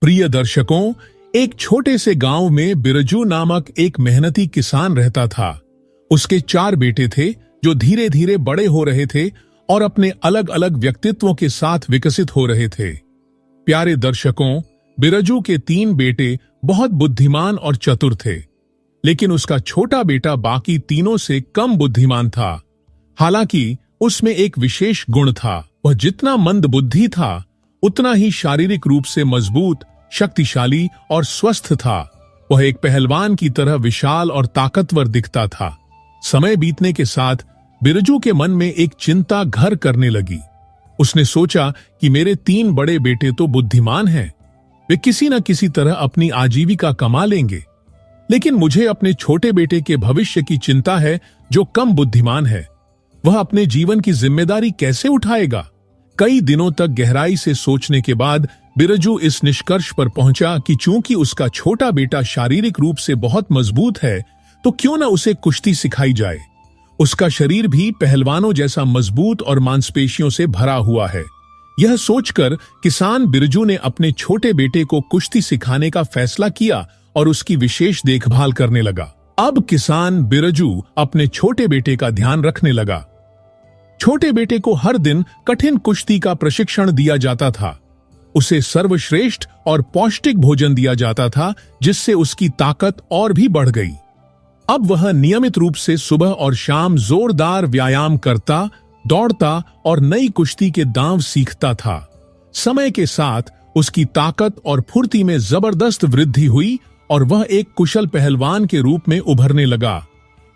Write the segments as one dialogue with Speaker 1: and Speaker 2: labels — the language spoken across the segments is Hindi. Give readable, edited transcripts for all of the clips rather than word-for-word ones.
Speaker 1: प्रिय दर्शकों, एक छोटे से गांव में बिरजू नामक एक मेहनती किसान रहता था। उसके 4 बेटे थे जो धीरे धीरे बड़े हो रहे थे और अपने अलग अलग व्यक्तित्वों के साथ विकसित हो रहे थे। प्यारे दर्शकों, बिरजू के 3 बेटे बहुत बुद्धिमान और चतुर थे, लेकिन उसका छोटा बेटा बाकी तीनों से कम बुद्धिमान था। हालांकि उसमें एक विशेष गुण था। वह जितना मंदबुद्धि था उतना ही शारीरिक रूप से मजबूत, शक्तिशाली और स्वस्थ था। वह एक पहलवान की तरह विशाल और ताकतवर दिखता था। समय बीतने के साथ बिरजू के मन में एक चिंता घर करने लगी। उसने सोचा कि मेरे 3 बड़े बेटे तो बुद्धिमान हैं, वे किसी न किसी तरह अपनी आजीविका कमा लेंगे, लेकिन मुझे अपने छोटे बेटे के भविष्य की चिंता है जो कम बुद्धिमान है। वह अपने जीवन की जिम्मेदारी कैसे उठाएगा? कई दिनों तक गहराई से सोचने के बाद बिरजू इस निष्कर्ष पर पहुंचा कि चूंकि उसका छोटा बेटा शारीरिक रूप से बहुत मजबूत है, तो क्यों न उसे कुश्ती सिखाई जाए। उसका शरीर भी पहलवानों जैसा मजबूत और मांसपेशियों से भरा हुआ है। यह सोचकर किसान बिरजू ने अपने छोटे बेटे को कुश्ती सिखाने का फैसला किया और उसकी विशेष देखभाल करने लगा। अब किसान बिरजू अपने छोटे बेटे का ध्यान रखने लगा। छोटे बेटे को हर दिन कठिन कुश्ती का प्रशिक्षण दिया जाता था। उसे सर्वश्रेष्ठ और पौष्टिक भोजन दिया जाता था, जिससे उसकी ताकत और भी बढ़ गई। अब वह नियमित रूप से सुबह और शाम जोरदार व्यायाम करता, दौड़ता और नई कुश्ती के दांव सीखता था। समय के साथ उसकी ताकत और फुर्ती में जबरदस्त वृद्धि हुई और वह एक कुशल पहलवान के रूप में उभरने लगा।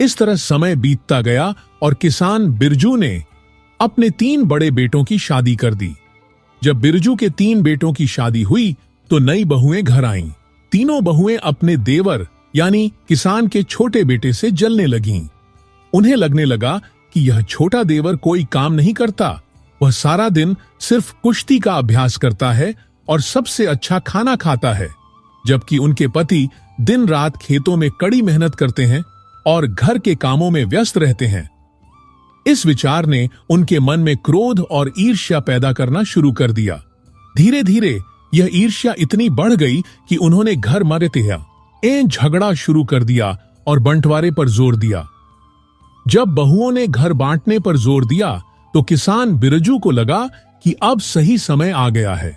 Speaker 1: इस तरह समय बीतता गया और किसान बिरजू ने अपने 3 बड़े बेटों की शादी कर दी। जब बिरजू के 3 बेटों की शादी हुई तो नई बहुएं घर आईं। तीनों बहुएं अपने देवर यानी किसान के छोटे बेटे से जलने लगीं। उन्हें लगने लगा कि यह छोटा देवर कोई काम नहीं करता, वह सारा दिन सिर्फ कुश्ती का अभ्यास करता है और सबसे अच्छा खाना खाता है, जबकि उनके पति दिन रात खेतों में कड़ी मेहनत करते हैं और घर के कामों में व्यस्त रहते हैं। इस विचार ने उनके मन में क्रोध और ईर्ष्या पैदा करना शुरू कर दिया। धीरे धीरे यह ईर्ष्या इतनी बढ़ गई कि उन्होंने घर मरते झगड़ा शुरू कर दिया और बंटवारे पर जोर दिया। जब बहुओं ने घर बांटने पर जोर दिया तो किसान बिरजू को लगा कि अब सही समय आ गया है।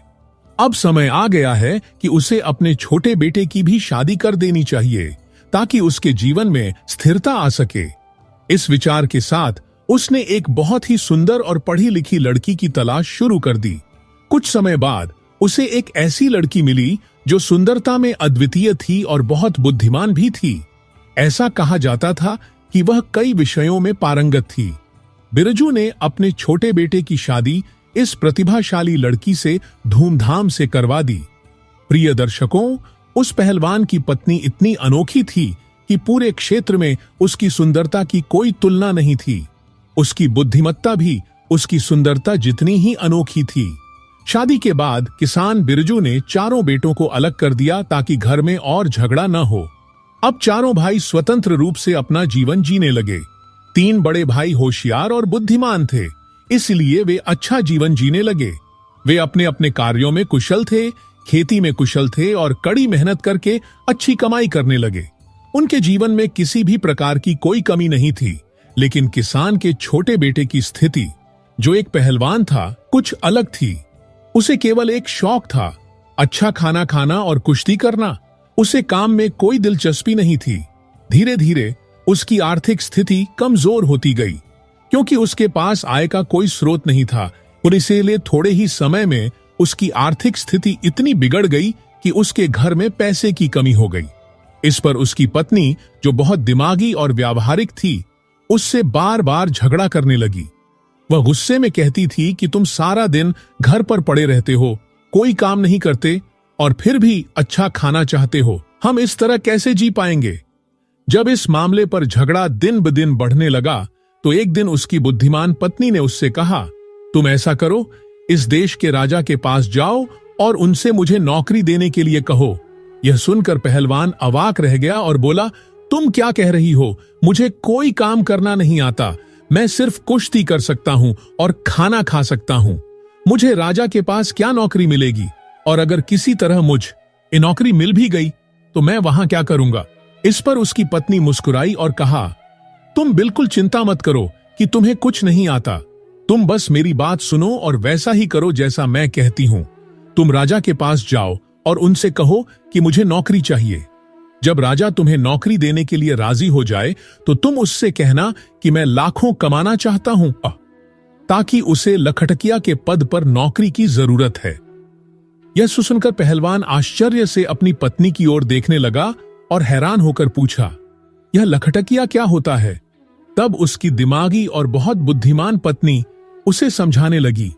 Speaker 1: अब समय आ गया है कि उसे अपने छोटे बेटे की भी शादी कर देनी चाहिए, ताकि उसके जीवन में स्थिरता आ सके। इस विचार के साथ उसने एक बहुत ही सुंदर और पढ़ी लिखी लड़की की तलाश शुरू कर दी। कुछ समय बाद उसे एक ऐसी लड़की मिली जो सुंदरता में अद्वितीय थी और बहुत बुद्धिमान भी थी। ऐसा कहा जाता था कि वह कई विषयों में पारंगत थी। बिरजू ने अपने छोटे बेटे की शादी इस प्रतिभाशाली लड़की से धूमधाम से करवा दी। प्रिय दर्शकों, उस पहलवान की पत्नी इतनी अनोखी थी कि पूरे क्षेत्र में उसकी सुंदरता की कोई तुलना नहीं थी। उसकी बुद्धिमत्ता भी उसकी सुंदरता जितनी ही अनोखी थी। शादी के बाद किसान बिरजू ने 4 बेटों को अलग कर दिया ताकि घर में और झगड़ा न हो। अब 4 भाई स्वतंत्र रूप से अपना जीवन जीने लगे। 3 बड़े भाई होशियार और बुद्धिमान थे, इसलिए वे अच्छा जीवन जीने लगे। वे अपने अपने कार्यों में कुशल थे, खेती में कुशल थे और कड़ी मेहनत करके अच्छी कमाई करने लगे। उनके जीवन में किसी भी प्रकार की कोई कमी नहीं थी। लेकिन किसान के छोटे बेटे की स्थिति, जो एक पहलवान था, कुछ अलग थी। उसे केवल एक शौक था, अच्छा खाना खाना और कुश्ती करना। उसे काम में कोई दिलचस्पी नहीं थी। धीरे धीरे उसकी आर्थिक स्थिति कमजोर होती गई, क्योंकि उसके पास आय का कोई स्रोत नहीं था और इसीलिए थोड़े ही समय में उसकी आर्थिक स्थिति इतनी बिगड़ गई कि उसके घर में पैसे की कमी हो गई। इस पर उसकी पत्नी, जो बहुत दिमागी और व्यावहारिक थी, उससे बार बार झगड़ा करने लगी। वह गुस्से में कहती थी कि तुम सारा दिन घर पर पड़े रहते हो, कोई काम नहीं करते और फिर भी अच्छा खाना चाहते हो। हम इस तरह कैसे जी पाएंगे? जब इस मामले पर झगड़ा दिन ब दिन बढ़ने लगा तो एक दिन उसकी बुद्धिमान पत्नी ने उससे कहा, तुम ऐसा करो, इस देश के राजा के पास जाओ और उनसे मुझे नौकरी देने के लिए कहो। यह सुनकर पहलवान अवाक रह गया और बोला, तुम क्या कह रही हो? मुझे कोई काम करना नहीं आता। मैं सिर्फ कुश्ती कर सकता हूँ और खाना खा सकता हूँ। मुझे राजा के पास क्या नौकरी मिलेगी? और अगर किसी तरह ये नौकरी मिल भी गई तो मैं वहां क्या करूंगा। इस पर उसकी पत्नी मुस्कुराई और कहा, तुम बिल्कुल चिंता मत करो कि तुम्हें कुछ नहीं आता। तुम बस मेरी बात सुनो और वैसा ही करो जैसा मैं कहती हूं। तुम राजा के पास जाओ और उनसे कहो कि मुझे नौकरी चाहिए। जब राजा तुम्हें नौकरी देने के लिए राजी हो जाए तो तुम उससे कहना कि मैं लाखों कमाना चाहता हूं, ताकि उसे लखटकिया के पद पर नौकरी की जरूरत है। यह सुनकर पहलवान आश्चर्य से अपनी पत्नी की ओर देखने लगा और हैरान होकर पूछा, यह लखटकिया क्या होता है? तब उसकी दिमागी और बहुत बुद्धिमान पत्नी उसे समझाने लगी,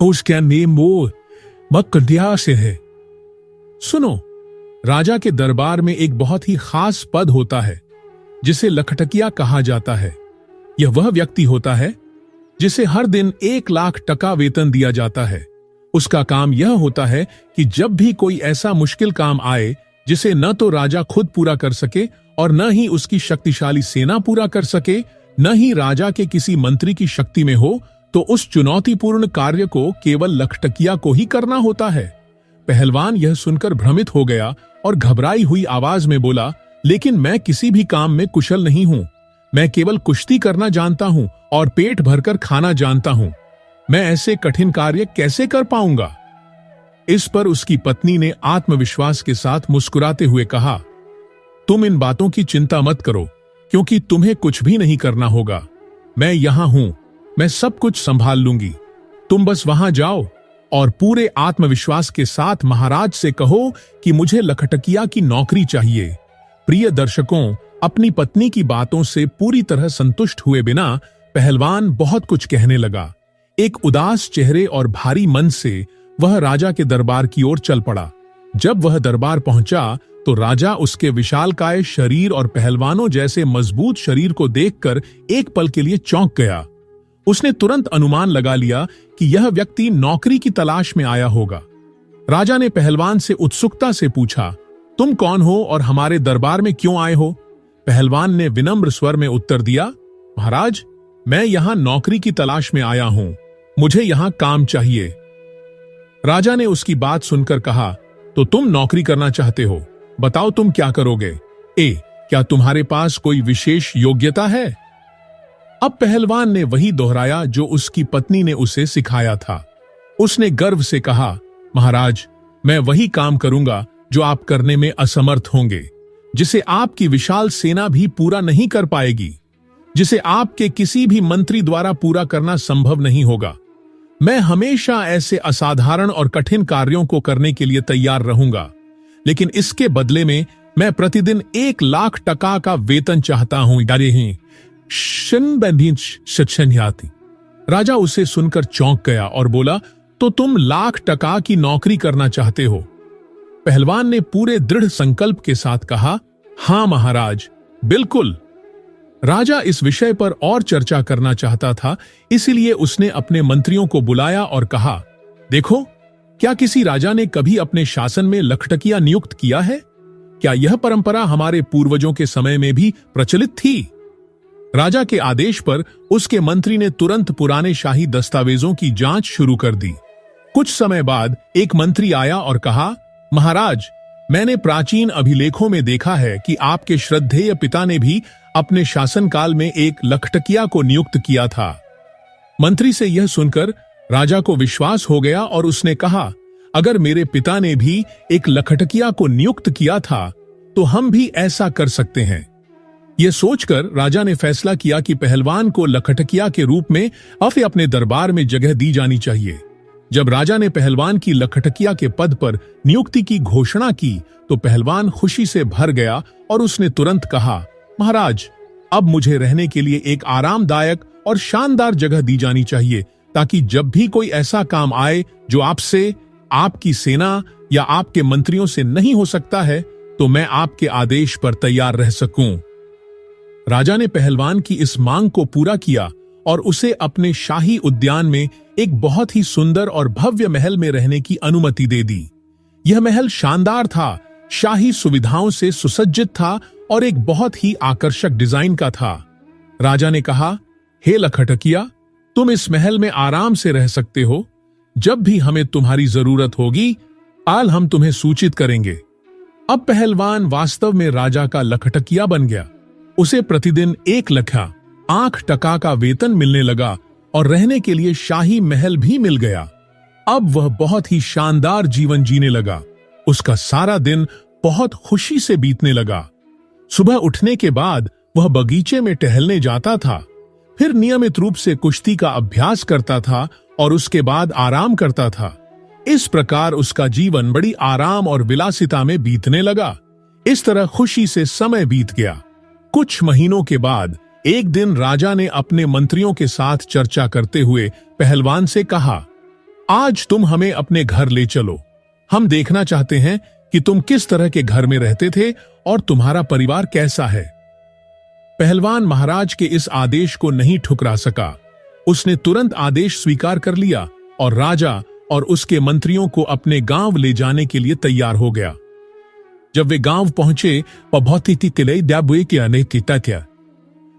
Speaker 1: उसका नेम वो मक्कदिया से है। सुनो, राजा के दरबार में एक बहुत ही खास पद होता है जिसे लखटकिया कहा जाता है। यह वह व्यक्ति होता है जिसे हर दिन 1,00,000 टका वेतन दिया जाता है। उसका काम यह होता है कि जब भी कोई ऐसा मुश्किल काम आए जिसे न तो राजा खुद पूरा कर सके और न ही उसकी शक्तिशाली सेना पूरा कर सके, न ही राजा के किसी मंत्री की शक्ति में हो, तो उस चुनौतीपूर्ण कार्य को केवल लखटकिया को ही करना होता है। पहलवान यह सुनकर भ्रमित हो गया और घबराई हुई आवाज में बोला, लेकिन मैं किसी भी काम में कुशल नहीं हूं। मैं केवल कुश्ती करना जानता हूं और पेट भरकर खाना जानता हूं। मैं ऐसे कठिन कार्य कैसे कर पाऊंगा? इस पर उसकी पत्नी ने आत्मविश्वास के साथ मुस्कुराते हुए कहा, तुम इन बातों की चिंता मत करो, क्योंकि तुम्हें कुछ भी नहीं करना होगा। मैं यहां हूं, मैं सब कुछ संभाल लूंगी। तुम बस वहां जाओ और पूरे आत्मविश्वास के साथ महाराज से कहो कि मुझे लखटकिया की नौकरी चाहिए। प्रिय दर्शकों, अपनी पत्नी की बातों से पूरी तरह संतुष्ट हुए बिना पहलवान बहुत कुछ कहने लगा। एक उदास चेहरे और भारी मन से वह राजा के दरबार की ओर चल पड़ा। जब वह दरबार पहुंचा तो राजा उसके विशालकाय शरीर और पहलवानों जैसे मजबूत शरीर को देखकर एक पल के लिए चौंक गया। उसने तुरंत अनुमान लगा लिया कि यह व्यक्ति नौकरी की तलाश में आया होगा। राजा ने पहलवान से उत्सुकता से पूछा, तुम कौन हो और हमारे दरबार में क्यों आए हो? पहलवान ने विनम्र स्वर में उत्तर दिया, महाराज, मैं यहां नौकरी की तलाश में आया हूं। मुझे यहां काम चाहिए। राजा ने उसकी बात सुनकर कहा, तो तुम नौकरी करना चाहते हो? बताओ तुम क्या करोगे? क्या तुम्हारे पास कोई विशेष योग्यता है? अब पहलवान ने वही दोहराया जो उसकी पत्नी ने उसे सिखाया था। उसने गर्व से कहा, महाराज, मैं वही काम करूंगा जो आप करने में असमर्थ होंगे, जिसे आपकी विशाल सेना भी पूरा नहीं कर पाएगी, जिसे आपके किसी भी मंत्री द्वारा पूरा करना संभव नहीं होगा। मैं हमेशा ऐसे असाधारण और कठिन कार्यों को करने के लिए तैयार रहूंगा, लेकिन इसके बदले में मैं प्रतिदिन 1,00,000 टका का वेतन चाहता हूं। राजा उसे सुनकर चौंक गया और बोला, तो तुम 1,00,000 टका की नौकरी करना चाहते हो? पहलवान ने पूरे दृढ़ संकल्प के साथ कहा, हां महाराज, बिल्कुल। राजा इस विषय पर और चर्चा करना चाहता था, इसलिए उसने अपने मंत्रियों को बुलाया और कहा, देखो, क्या किसी राजा ने कभी अपने शासन में लखटकिया नियुक्त किया है? क्या यह परंपरा हमारे पूर्वजों के समय में भी प्रचलित थी? राजा के आदेश पर उसके मंत्री ने तुरंत पुराने शाही दस्तावेजों की जांच शुरू कर दी। कुछ समय बाद एक मंत्री आया और कहा, महाराज, मैंने प्राचीन अभिलेखों में देखा है कि आपके श्रद्धेय पिता ने भी अपने शासनकाल में एक लखटकिया को नियुक्त किया था। मंत्री से यह सुनकर राजा को विश्वास हो गया और उसने कहा, अगर मेरे पिता ने भी एक लखटकिया को नियुक्त किया था तो हम भी ऐसा कर सकते हैं। यह सोचकर राजा ने फैसला किया कि पहलवान को लखटकिया के रूप में अपने दरबार में जगह दी जानी चाहिए। जब राजा ने पहलवान की लखटकिया के पद पर नियुक्ति की घोषणा की तो पहलवान खुशी से भर गया और उसने तुरंत कहा, महाराज, अब मुझे रहने के लिए एक आरामदायक और शानदार जगह दी जानी चाहिए, ताकि जब भी कोई ऐसा काम आए जो आपसे, आपकी सेना या आपके मंत्रियों से नहीं हो सकता है, तो मैं आपके आदेश पर तैयार रह सकूं। राजा ने पहलवान की इस मांग को पूरा किया और उसे अपने शाही उद्यान में एक बहुत ही सुंदर और भव्य महल में रहने की अनुमति दे दी। यह महल शानदार था, शाही सुविधाओं से सुसज्जित था और एक बहुत ही आकर्षक डिजाइन का था। राजा ने कहा, हे लखटकिया, तुम इस महल में आराम से रह सकते हो। जब भी हमें तुम्हारी जरूरत होगी, आल हम तुम्हें सूचित करेंगे। अब पहलवान वास्तव में राजा का लखटकिया बन गया। उसे प्रतिदिन 1 लखा 8 टका का वेतन मिलने लगा और रहने के लिए शाही महल भी मिल गया। अब वह बहुत ही शानदार जीवन जीने लगा। उसका सारा दिन बहुत खुशी से बीतने लगा। सुबह उठने के बाद वह बगीचे में टहलने जाता था, फिर नियमित रूप से कुश्ती का अभ्यास करता था और उसके बाद आराम करता था। इस प्रकार उसका जीवन बड़ी आराम और विलासिता में बीतने लगा। इस तरह खुशी से समय बीत गया। कुछ महीनों के बाद एक दिन राजा ने अपने मंत्रियों के साथ चर्चा करते हुए पहलवान से कहा, आज तुम हमें अपने घर ले चलो। हम देखना चाहते हैं कि तुम किस तरह के घर में रहते थे और तुम्हारा परिवार कैसा है। पहलवान महाराज के इस आदेश को नहीं ठुकरा सका। उसने तुरंत आदेश स्वीकार कर लिया और राजा और उसके मंत्रियों को अपने गांव ले जाने के लिए तैयार हो गया। जब वे गांव पहुंचे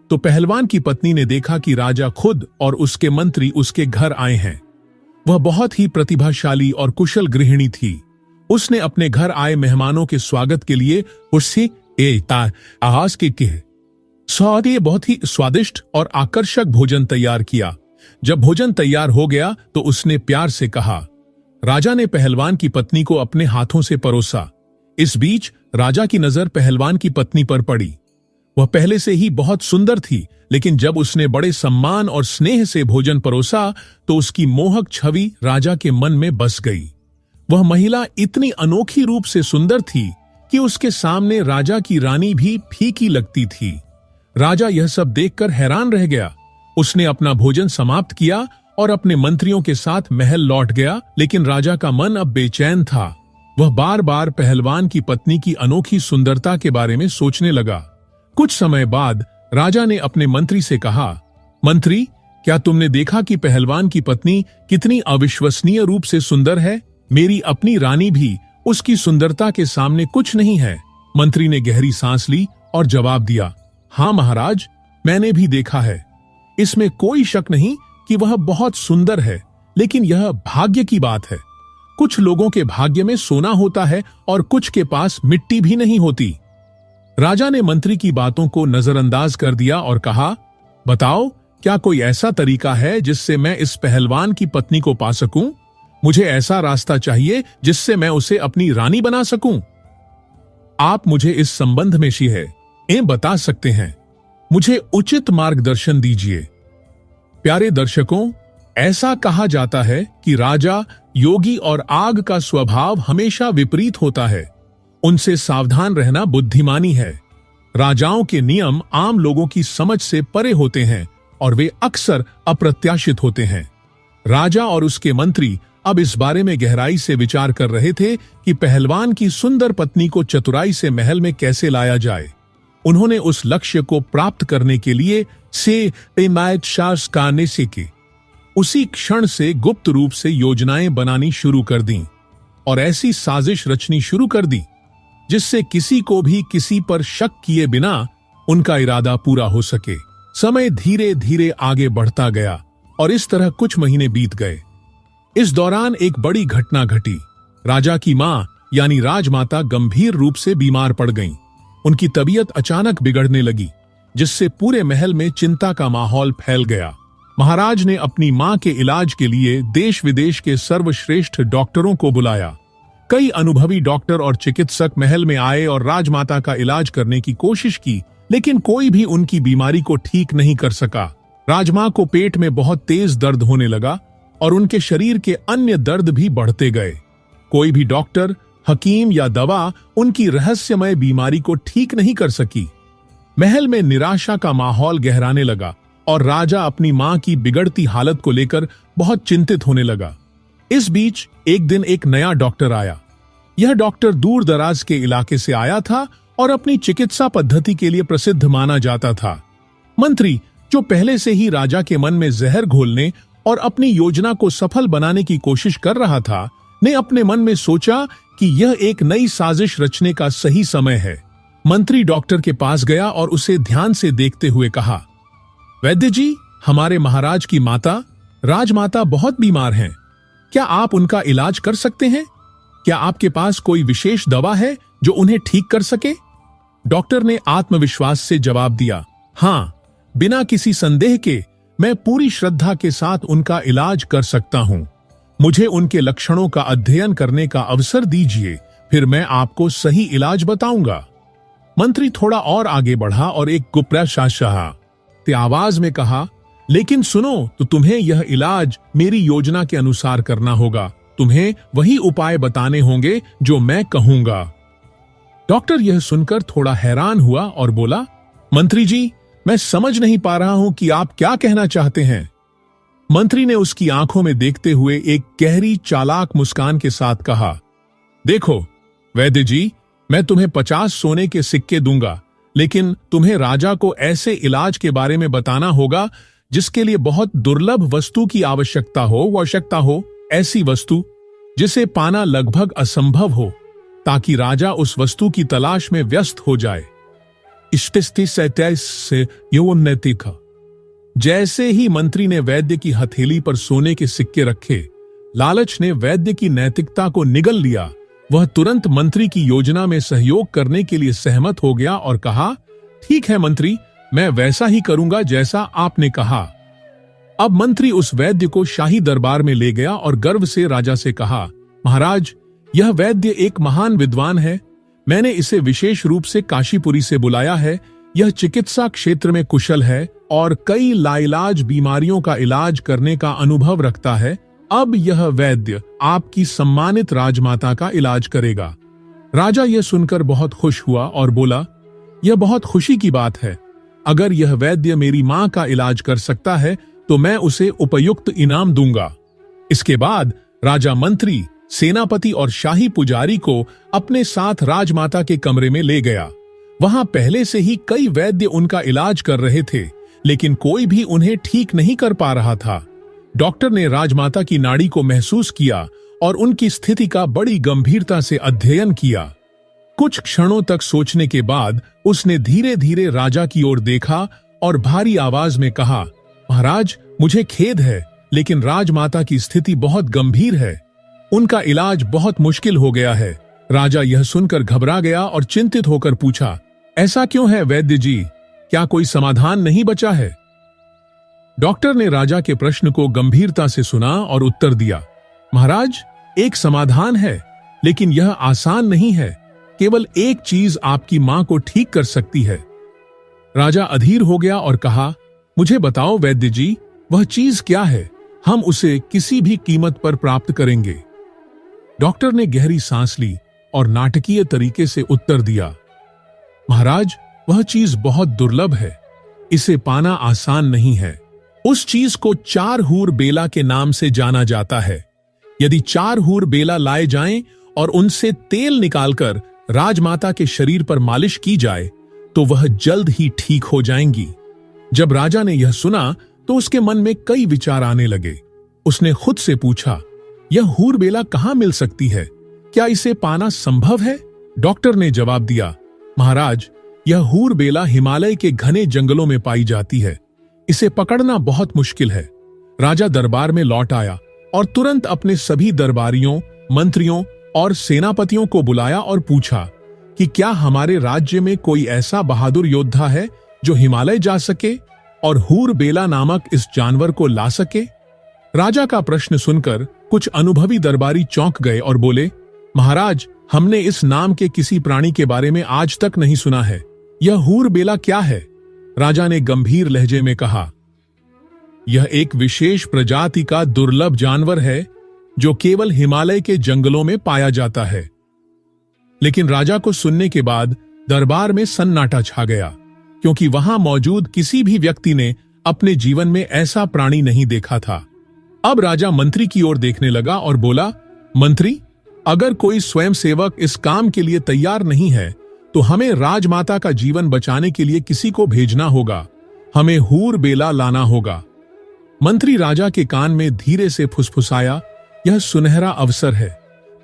Speaker 1: तो पहलवान की पत्नी ने देखा कि राजा खुद और उसके मंत्री उसके घर आए हैं। वह बहुत ही प्रतिभाशाली और कुशल गृहिणी थी। उसने अपने घर आए मेहमानों के स्वागत के लिए उससे आवाज के बहुत ही स्वादिष्ट और आकर्षक भोजन तैयार किया। जब भोजन तैयार हो गया तो उसने प्यार से कहा। राजा ने पहलवान की पत्नी को अपने हाथों से परोसा। इस बीच राजा की नजर पहलवान की पत्नी पर पड़ी। वह पहले से ही बहुत सुंदर थी, लेकिन जब उसने बड़े सम्मान और स्नेह से भोजन परोसा तो उसकी मोहक छवि राजा के मन में बस गई। वह महिला इतनी अनोखी रूप से सुंदर थी कि उसके सामने राजा की रानी भी फीकी लगती थी। राजा यह सब देखकर हैरान रह गया। उसने अपना भोजन समाप्त किया और अपने मंत्रियों के साथ महल लौट गया, लेकिन राजा का मन अब बेचैन था। वह बार बार पहलवान की पत्नी की अनोखी सुंदरता के बारे में सोचने लगा। कुछ समय बाद राजा ने अपने मंत्री से कहा, मंत्री, क्या तुमने देखा कि पहलवान की पत्नी कितनी अविश्वसनीय रूप से सुंदर है? मेरी अपनी रानी भी उसकी सुंदरता के सामने कुछ नहीं है। मंत्री ने गहरी सांस ली और जवाब दिया, हाँ महाराज, मैंने भी देखा है। इसमें कोई शक नहीं कि वह बहुत सुंदर है, लेकिन यह भाग्य की बात है। कुछ लोगों के भाग्य में सोना होता है और कुछ के पास मिट्टी भी नहीं होती। राजा ने मंत्री की बातों को नजरअंदाज कर दिया और कहा, बताओ, क्या कोई ऐसा तरीका है जिससे मैं इस पहलवान की पत्नी को पा सकूं? मुझे ऐसा रास्ता चाहिए जिससे मैं उसे अपनी रानी बना सकूं। आप मुझे इस संबंध में बता सकते हैं। मुझे उचित मार्गदर्शन दीजिए। प्यारे दर्शकों, ऐसा कहा जाता है कि राजा, योगी और आग का स्वभाव हमेशा विपरीत होता है। उनसे सावधान रहना बुद्धिमानी है। राजाओं के नियम आम लोगों की समझ से परे होते हैं और वे अक्सर अप्रत्याशित होते हैं। राजा और उसके मंत्री अब इस बारे में गहराई से विचार कर रहे थे कि पहलवान की सुंदर पत्नी को चतुराई से महल में कैसे लाया जाए। उन्होंने उस लक्ष्य को प्राप्त करने के लिए सीखी। उसी क्षण से गुप्त रूप से योजनाएं बनानी शुरू कर दी और ऐसी साजिश रचनी शुरू कर दी जिससे किसी को भी किसी पर शक किए बिना उनका इरादा पूरा हो सके। समय धीरे धीरे आगे बढ़ता गया और इस तरह कुछ महीने बीत गए। इस दौरान एक बड़ी घटना घटी। राजा की मां यानी राजमाता गंभीर रूप से बीमार पड़ गईं। उनकी तबीयत अचानक बिगड़ने लगी, जिससे पूरे महल में चिंता का माहौल फैल गया। महाराज ने अपनी मां के इलाज के लिए देश विदेश के सर्वश्रेष्ठ डॉक्टरों को बुलाया। कई अनुभवी डॉक्टर और चिकित्सक महल में आए और राजमाता का इलाज करने की कोशिश की, लेकिन कोई भी उनकी बीमारी को ठीक नहीं कर सका। राजमां को पेट में बहुत तेज दर्द होने लगा और उनके शरीर के अन्य दर्द भी बढ़ते गए। कोई भी डॉक्टर, हकीम या दवा उनकी रहस्यमय बीमारी को ठीक नहीं कर सकी। महल में निराशा का माहौल गहराने लगा और राजा अपनी मां की बिगड़ती हालत को लेकर बहुत चिंतित होने लगा। इस बीच एक दिन एक नया डॉक्टर आया। यह डॉक्टर दूर दराज के इलाके से आया था और अपनी चिकित्सा पद्धति के लिए प्रसिद्ध माना जाता था। मंत्री, जो पहले से ही राजा के मन में जहर घोलने और अपनी योजना को सफल बनाने की कोशिश कर रहा था, ने अपने मन में सोचा कि यह एक नई साजिश रचने का सही समय है। मंत्री डॉक्टर के पास गया और उसे ध्यान से देखते हुए कहा, वैद्य जी, हमारे महाराज की माता राजमाता बहुत बीमार हैं। क्या आप उनका इलाज कर सकते हैं? क्या आपके पास कोई विशेष दवा है जो उन्हें ठीक कर सके? डॉक्टर ने आत्मविश्वास से जवाब दिया, हाँ, बिना किसी संदेह के मैं पूरी श्रद्धा के साथ उनका इलाज कर सकता हूं। मुझे उनके लक्षणों का अध्ययन करने का अवसर दीजिए, फिर मैं आपको सही इलाज बताऊंगा। मंत्री थोड़ा और आगे बढ़ा और एक गुप्रा शाह आवाज में कहा, लेकिन सुनो, तो तुम्हें यह इलाज मेरी योजना के अनुसार करना होगा। तुम्हें वही उपाय बताने होंगे जो मैं कहूंगा। डॉक्टर यह सुनकर थोड़ा हैरान हुआ और बोला, मंत्री जी, मैं समझ नहीं पा रहा हूं कि आप क्या कहना चाहते हैं। मंत्री ने उसकी आंखों में देखते हुए एक गहरी चालाक मुस्कान के साथ कहा, देखो वैद्य जी, मैं तुम्हें 50 सोने के सिक्के दूंगा, लेकिन तुम्हें राजा को ऐसे इलाज के बारे में बताना होगा जिसके लिए बहुत दुर्लभ वस्तु की आवश्यकता हो, ऐसी वस्तु जिसे पाना लगभग असंभव हो, ताकि राजा उस वस्तु की तलाश में व्यस्त हो जाए। जैसे ही मंत्री ने वैद्य की हथेली पर सोने के सिक्के रखे, लालच ने वैद्य की नैतिकता को निगल लिया। वह तुरंत मंत्री की योजना में सहयोग करने के लिए सहमत हो गया और कहा, ठीक है मंत्री, मैं वैसा ही करूंगा जैसा आपने कहा। अब मंत्री उस वैद्य को शाही दरबार में ले गया और गर्व से राजा से कहा, महाराज, यह वैद्य एक महान विद्वान है। मैंने इसे विशेष रूप से काशीपुरी से बुलाया है। यह चिकित्सा क्षेत्र में कुशल है और कई लाइलाज बीमारियों का इलाज करने का अनुभव रखता है। अब यह वैद्य आपकी सम्मानित राजमाता का इलाज करेगा। राजा यह सुनकर बहुत खुश हुआ और बोला, यह बहुत खुशी की बात है। अगर यह वैद्य मेरी मां का इलाज कर सकता है तो मैं उसे उपयुक्त इनाम दूंगा। इसके बाद राजा मंत्री, सेनापति और शाही पुजारी को अपने साथ राजमाता के कमरे में ले गया। वहां पहले से ही कई वैद्य उनका इलाज कर रहे थे, लेकिन कोई भी उन्हें ठीक नहीं कर पा रहा था। डॉक्टर ने राजमाता की नाड़ी को महसूस किया और उनकी स्थिति का बड़ी गंभीरता से अध्ययन किया। कुछ क्षणों तक सोचने के बाद उसने धीरे धीरे राजा की ओर देखा और भारी आवाज में कहा, महाराज, मुझे खेद है, लेकिन राजमाता की स्थिति बहुत गंभीर है। उनका इलाज बहुत मुश्किल हो गया है। राजा यह सुनकर घबरा गया और चिंतित होकर पूछा, ऐसा क्यों है वैद्य जी? क्या कोई समाधान नहीं बचा है? डॉक्टर ने राजा के प्रश्न को गंभीरता से सुना और उत्तर दिया, महाराज, एक समाधान है, लेकिन यह आसान नहीं है। केवल एक चीज आपकी मां को ठीक कर सकती है। राजा अधीर हो गया और कहा, मुझे बताओ वैद्य जी, वह चीज क्या है? हम उसे किसी भी कीमत पर प्राप्त करेंगे। डॉक्टर ने गहरी सांस ली और नाटकीय तरीके से उत्तर दिया, महाराज, वह चीज बहुत दुर्लभ है। इसे पाना आसान नहीं है। उस चीज को 4 हूर बेला के नाम से जाना जाता है। यदि 4 हूर बेला लाए जाएं और उनसे तेल निकालकर राजमाता के शरीर पर मालिश की जाए तो वह जल्द ही ठीक हो जाएंगी। जब राजा ने यह सुना तो उसके मन में कई विचार आने लगे। उसने खुद से पूछा, यह हूर बेला कहां मिल सकती है? क्या इसे पाना संभव है? डॉक्टर ने जवाब दिया, महाराज, यह हूर बेला हिमालय के घने जंगलों में पाई जाती है। इसे पकड़ना बहुत मुश्किल है। राजा दरबार में लौट आया और तुरंत अपने सभी दरबारियों, मंत्रियों और सेनापतियों को बुलाया और पूछा कि क्या हमारे राज्य में कोई ऐसा बहादुर योद्धा है जो हिमालय जा सके और हूर बेला नामक इस जानवर को ला सके? राजा का प्रश्न सुनकर कुछ अनुभवी दरबारी चौंक गए और बोले, महाराज, हमने इस नाम के किसी प्राणी के बारे में आज तक नहीं सुना है। यह हूर बेला क्या है? राजा ने गंभीर लहजे में कहा, यह एक विशेष प्रजाति का दुर्लभ जानवर है जो केवल हिमालय के जंगलों में पाया जाता है। लेकिन राजा को सुनने के बाद दरबार में सन्नाटा छा गया, क्योंकि वहां मौजूद किसी भी व्यक्ति ने अपने जीवन में ऐसा प्राणी नहीं देखा था। अब राजा मंत्री की ओर देखने लगा और बोला, मंत्री, अगर कोई स्वयंसेवक इस काम के लिए तैयार नहीं है तो हमें राजमाता का जीवन बचाने के लिए किसी को भेजना होगा। हमें हूर बेला लाना होगा। मंत्री राजा के कान में धीरे से फुसफुसाया, यह सुनहरा अवसर है।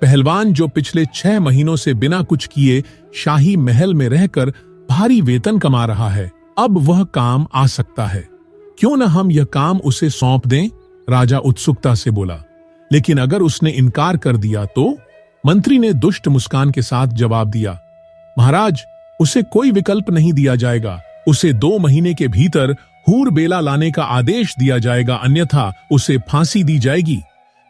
Speaker 1: पहलवान जो पिछले 6 महीनों से बिना कुछ किए शाही महल में रहकर भारी वेतन कमा रहा है, अब वह काम आ सकता है। क्यों न हम यह काम उसे सौंप दें? राजा उत्सुकता से बोला। लेकिन अगर उसने इनकार कर दिया तो? मंत्री ने दुष्ट मुस्कान के साथ जवाब दिया, महाराज, उसे कोई विकल्प नहीं दिया जाएगा। उसे 2 महीने के भीतर हूर बेला लाने का आदेश दिया जाएगा, अन्यथा उसे फांसी दी जाएगी।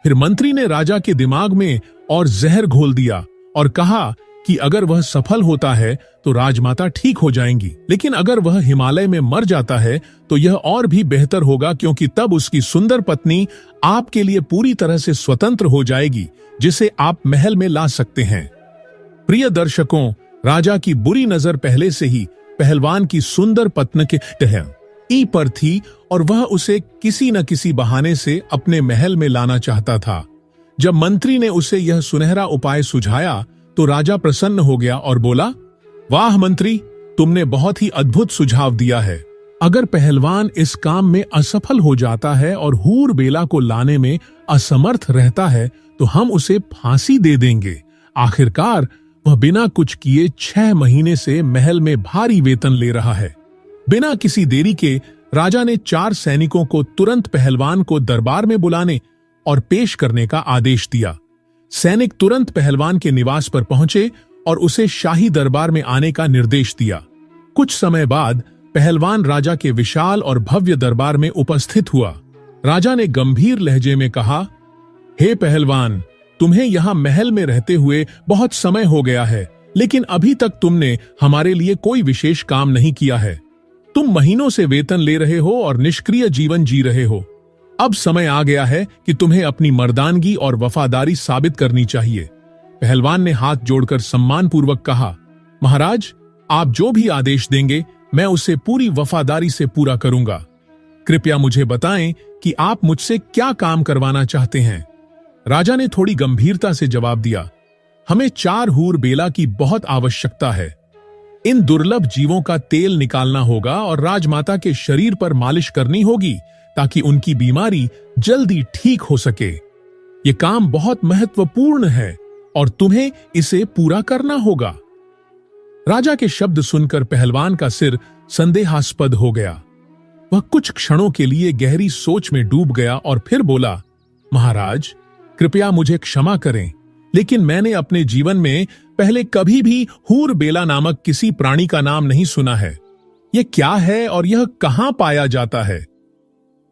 Speaker 1: फिर मंत्री ने राजा के दिमाग में और जहर घोल दिया और कहा कि अगर वह सफल होता है तो राजमाता ठीक हो जाएंगी, लेकिन अगर वह हिमालय में मर जाता है तो यह और भी बेहतर होगा, क्योंकि तब उसकी सुंदर पत्नी आपके लिए पूरी तरह से स्वतंत्र हो जाएगी, जिसे आप महल में ला सकते हैं। प्रिय दर्शकों, राजा की बुरी नजर पहले से ही पहलवान की सुंदर पत्नी के ई पर थी और वह उसे किसी न किसी बहाने से अपने महल में लाना चाहता था। जब मंत्री ने उसे यह सुनहरा उपाय सुझाया तो राजा प्रसन्न हो गया और बोला, वाह मंत्री, तुमने बहुत ही अद्भुत सुझाव दिया है। अगर पहलवान इस काम में असफल हो जाता है और हूर बेला को लाने में असमर्थ रहता है तो हम उसे फांसी दे देंगे। आखिरकार वह बिना कुछ किए 6 महीने से महल में भारी वेतन ले रहा है। बिना किसी देरी के राजा ने 4 सैनिकों को तुरंत पहलवान को दरबार में बुलाने और पेश करने का आदेश दिया। सैनिक तुरंत पहलवान के निवास पर पहुंचे और उसे शाही दरबार में आने का निर्देश दिया। कुछ समय बाद पहलवान राजा के विशाल और भव्य दरबार में उपस्थित हुआ। राजा ने गंभीर लहजे में कहा, हे पहलवान, तुम्हें यहां महल में रहते हुए बहुत समय हो गया है, लेकिन अभी तक तुमने हमारे लिए कोई विशेष काम नहीं किया है। तुम महीनों से वेतन ले रहे हो और निष्क्रिय जीवन जी रहे हो। अब समय आ गया है कि तुम्हें अपनी मर्दानगी और वफादारी साबित करनी चाहिए। पहलवान ने हाथ जोड़कर सम्मानपूर्वक कहा, महाराज, आप जो भी आदेश देंगे मैं उसे पूरी वफादारी से पूरा करूंगा। कृपया मुझे बताएं कि आप मुझसे क्या काम करवाना चाहते हैं। राजा ने थोड़ी गंभीरता से जवाब दिया, हमें 4 हूर बेला की बहुत आवश्यकता है। इन दुर्लभ जीवों का तेल निकालना होगा और राजमाता के शरीर पर मालिश करनी होगी ताकि उनकी बीमारी जल्दी ठीक हो सके। ये काम बहुत महत्वपूर्ण है और तुम्हें इसे पूरा करना होगा। राजा के शब्द सुनकर पहलवान का सिर संदेहास्पद हो गया। वह कुछ क्षणों के लिए गहरी सोच में डूब गया और फिर बोला, महाराज, कृपया मुझे क्षमा करें, लेकिन मैंने अपने जीवन में पहले कभी भी हूर बेला नामक किसी प्राणी का नाम नहीं सुना है। यह क्या है और यह कहां पाया जाता है?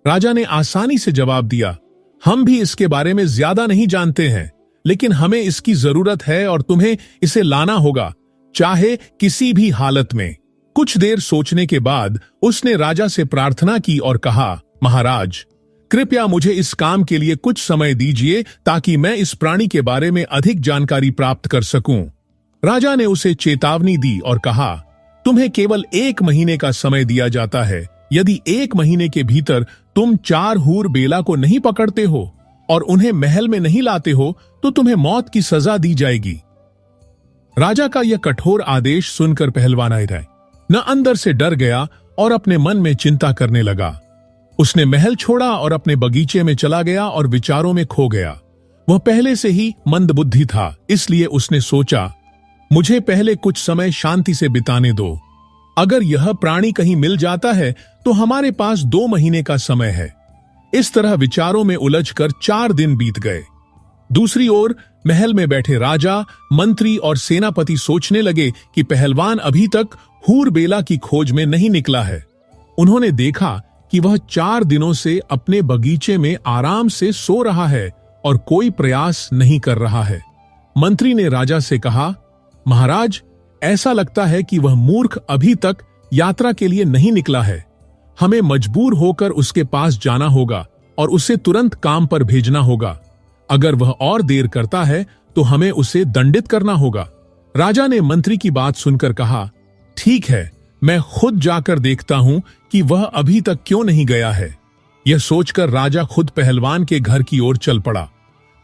Speaker 1: राजा ने आसानी से जवाब दिया, हम भी इसके बारे में ज्यादा नहीं जानते हैं, लेकिन हमें इसकी जरूरत है और तुम्हें इसे लाना होगा, चाहे किसी भी हालत में। कुछ देर सोचने के बाद उसने राजा से प्रार्थना की और कहा, महाराज, कृपया मुझे इस काम के लिए कुछ समय दीजिए ताकि मैं इस प्राणी के बारे में अधिक जानकारी प्राप्त कर सकूं। राजा ने उसे चेतावनी दी और कहा, तुम्हें केवल 1 महीने का समय दिया जाता है। यदि 1 महीने के भीतर तुम 4 हूर बेला को नहीं पकड़ते हो और उन्हें महल में नहीं लाते हो तो तुम्हें मौत की सजा दी जाएगी। राजा का यह कठोर आदेश सुनकर पहलवान न अंदर से डर गया और अपने मन में चिंता करने लगा। उसने महल छोड़ा और अपने बगीचे में चला गया और विचारों में खो गया। वह पहले से ही मंदबुद्धि था, इसलिए उसने सोचा, मुझे पहले कुछ समय शांति से बिताने दो। अगर यह प्राणी कहीं मिल जाता है तो हमारे पास 2 महीने का समय है। इस तरह विचारों में उलझकर 4 दिन बीत गए। दूसरी ओर महल में बैठे राजा, मंत्री और सेनापति सोचने लगे कि पहलवान अभी तक हूर बेला की खोज में नहीं निकला है। उन्होंने देखा कि वह 4 दिनों से अपने बगीचे में आराम से सो रहा है और कोई प्रयास नहीं कर रहा है। मंत्री ने राजा से कहा, महाराज, ऐसा लगता है कि वह मूर्ख अभी तक यात्रा के लिए नहीं निकला है। हमें मजबूर होकर उसके पास जाना होगा और उसे तुरंत काम पर भेजना होगा। अगर वह और देर करता है तो हमें उसे दंडित करना होगा। राजा ने मंत्री की बात सुनकर कहा, ठीक है, मैं खुद जाकर देखता हूं कि वह अभी तक क्यों नहीं गया है। यह सोचकर राजा खुद पहलवान के घर की ओर चल पड़ा।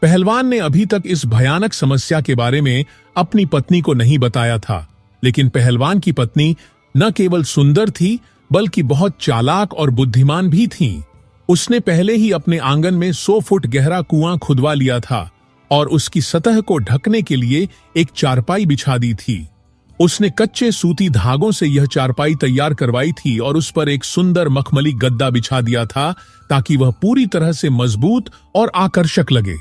Speaker 1: पहलवान ने अभी तक इस भयानक समस्या के बारे में अपनी पत्नी को नहीं बताया था, लेकिन पहलवान की पत्नी न केवल सुंदर थी बल्कि बहुत चालाक और बुद्धिमान भी थी। उसने पहले ही अपने आंगन में 100 फुट गहरा कुआं खुदवा लिया था और उसकी सतह को ढकने के लिए एक चारपाई बिछा दी थी। उसने कच्चे सूती धागों से यह चारपाई तैयार करवाई थी और उस पर एक सुंदर मखमली गद्दा बिछा दिया था ताकि वह पूरी तरह से मजबूत और आकर्षक लगे।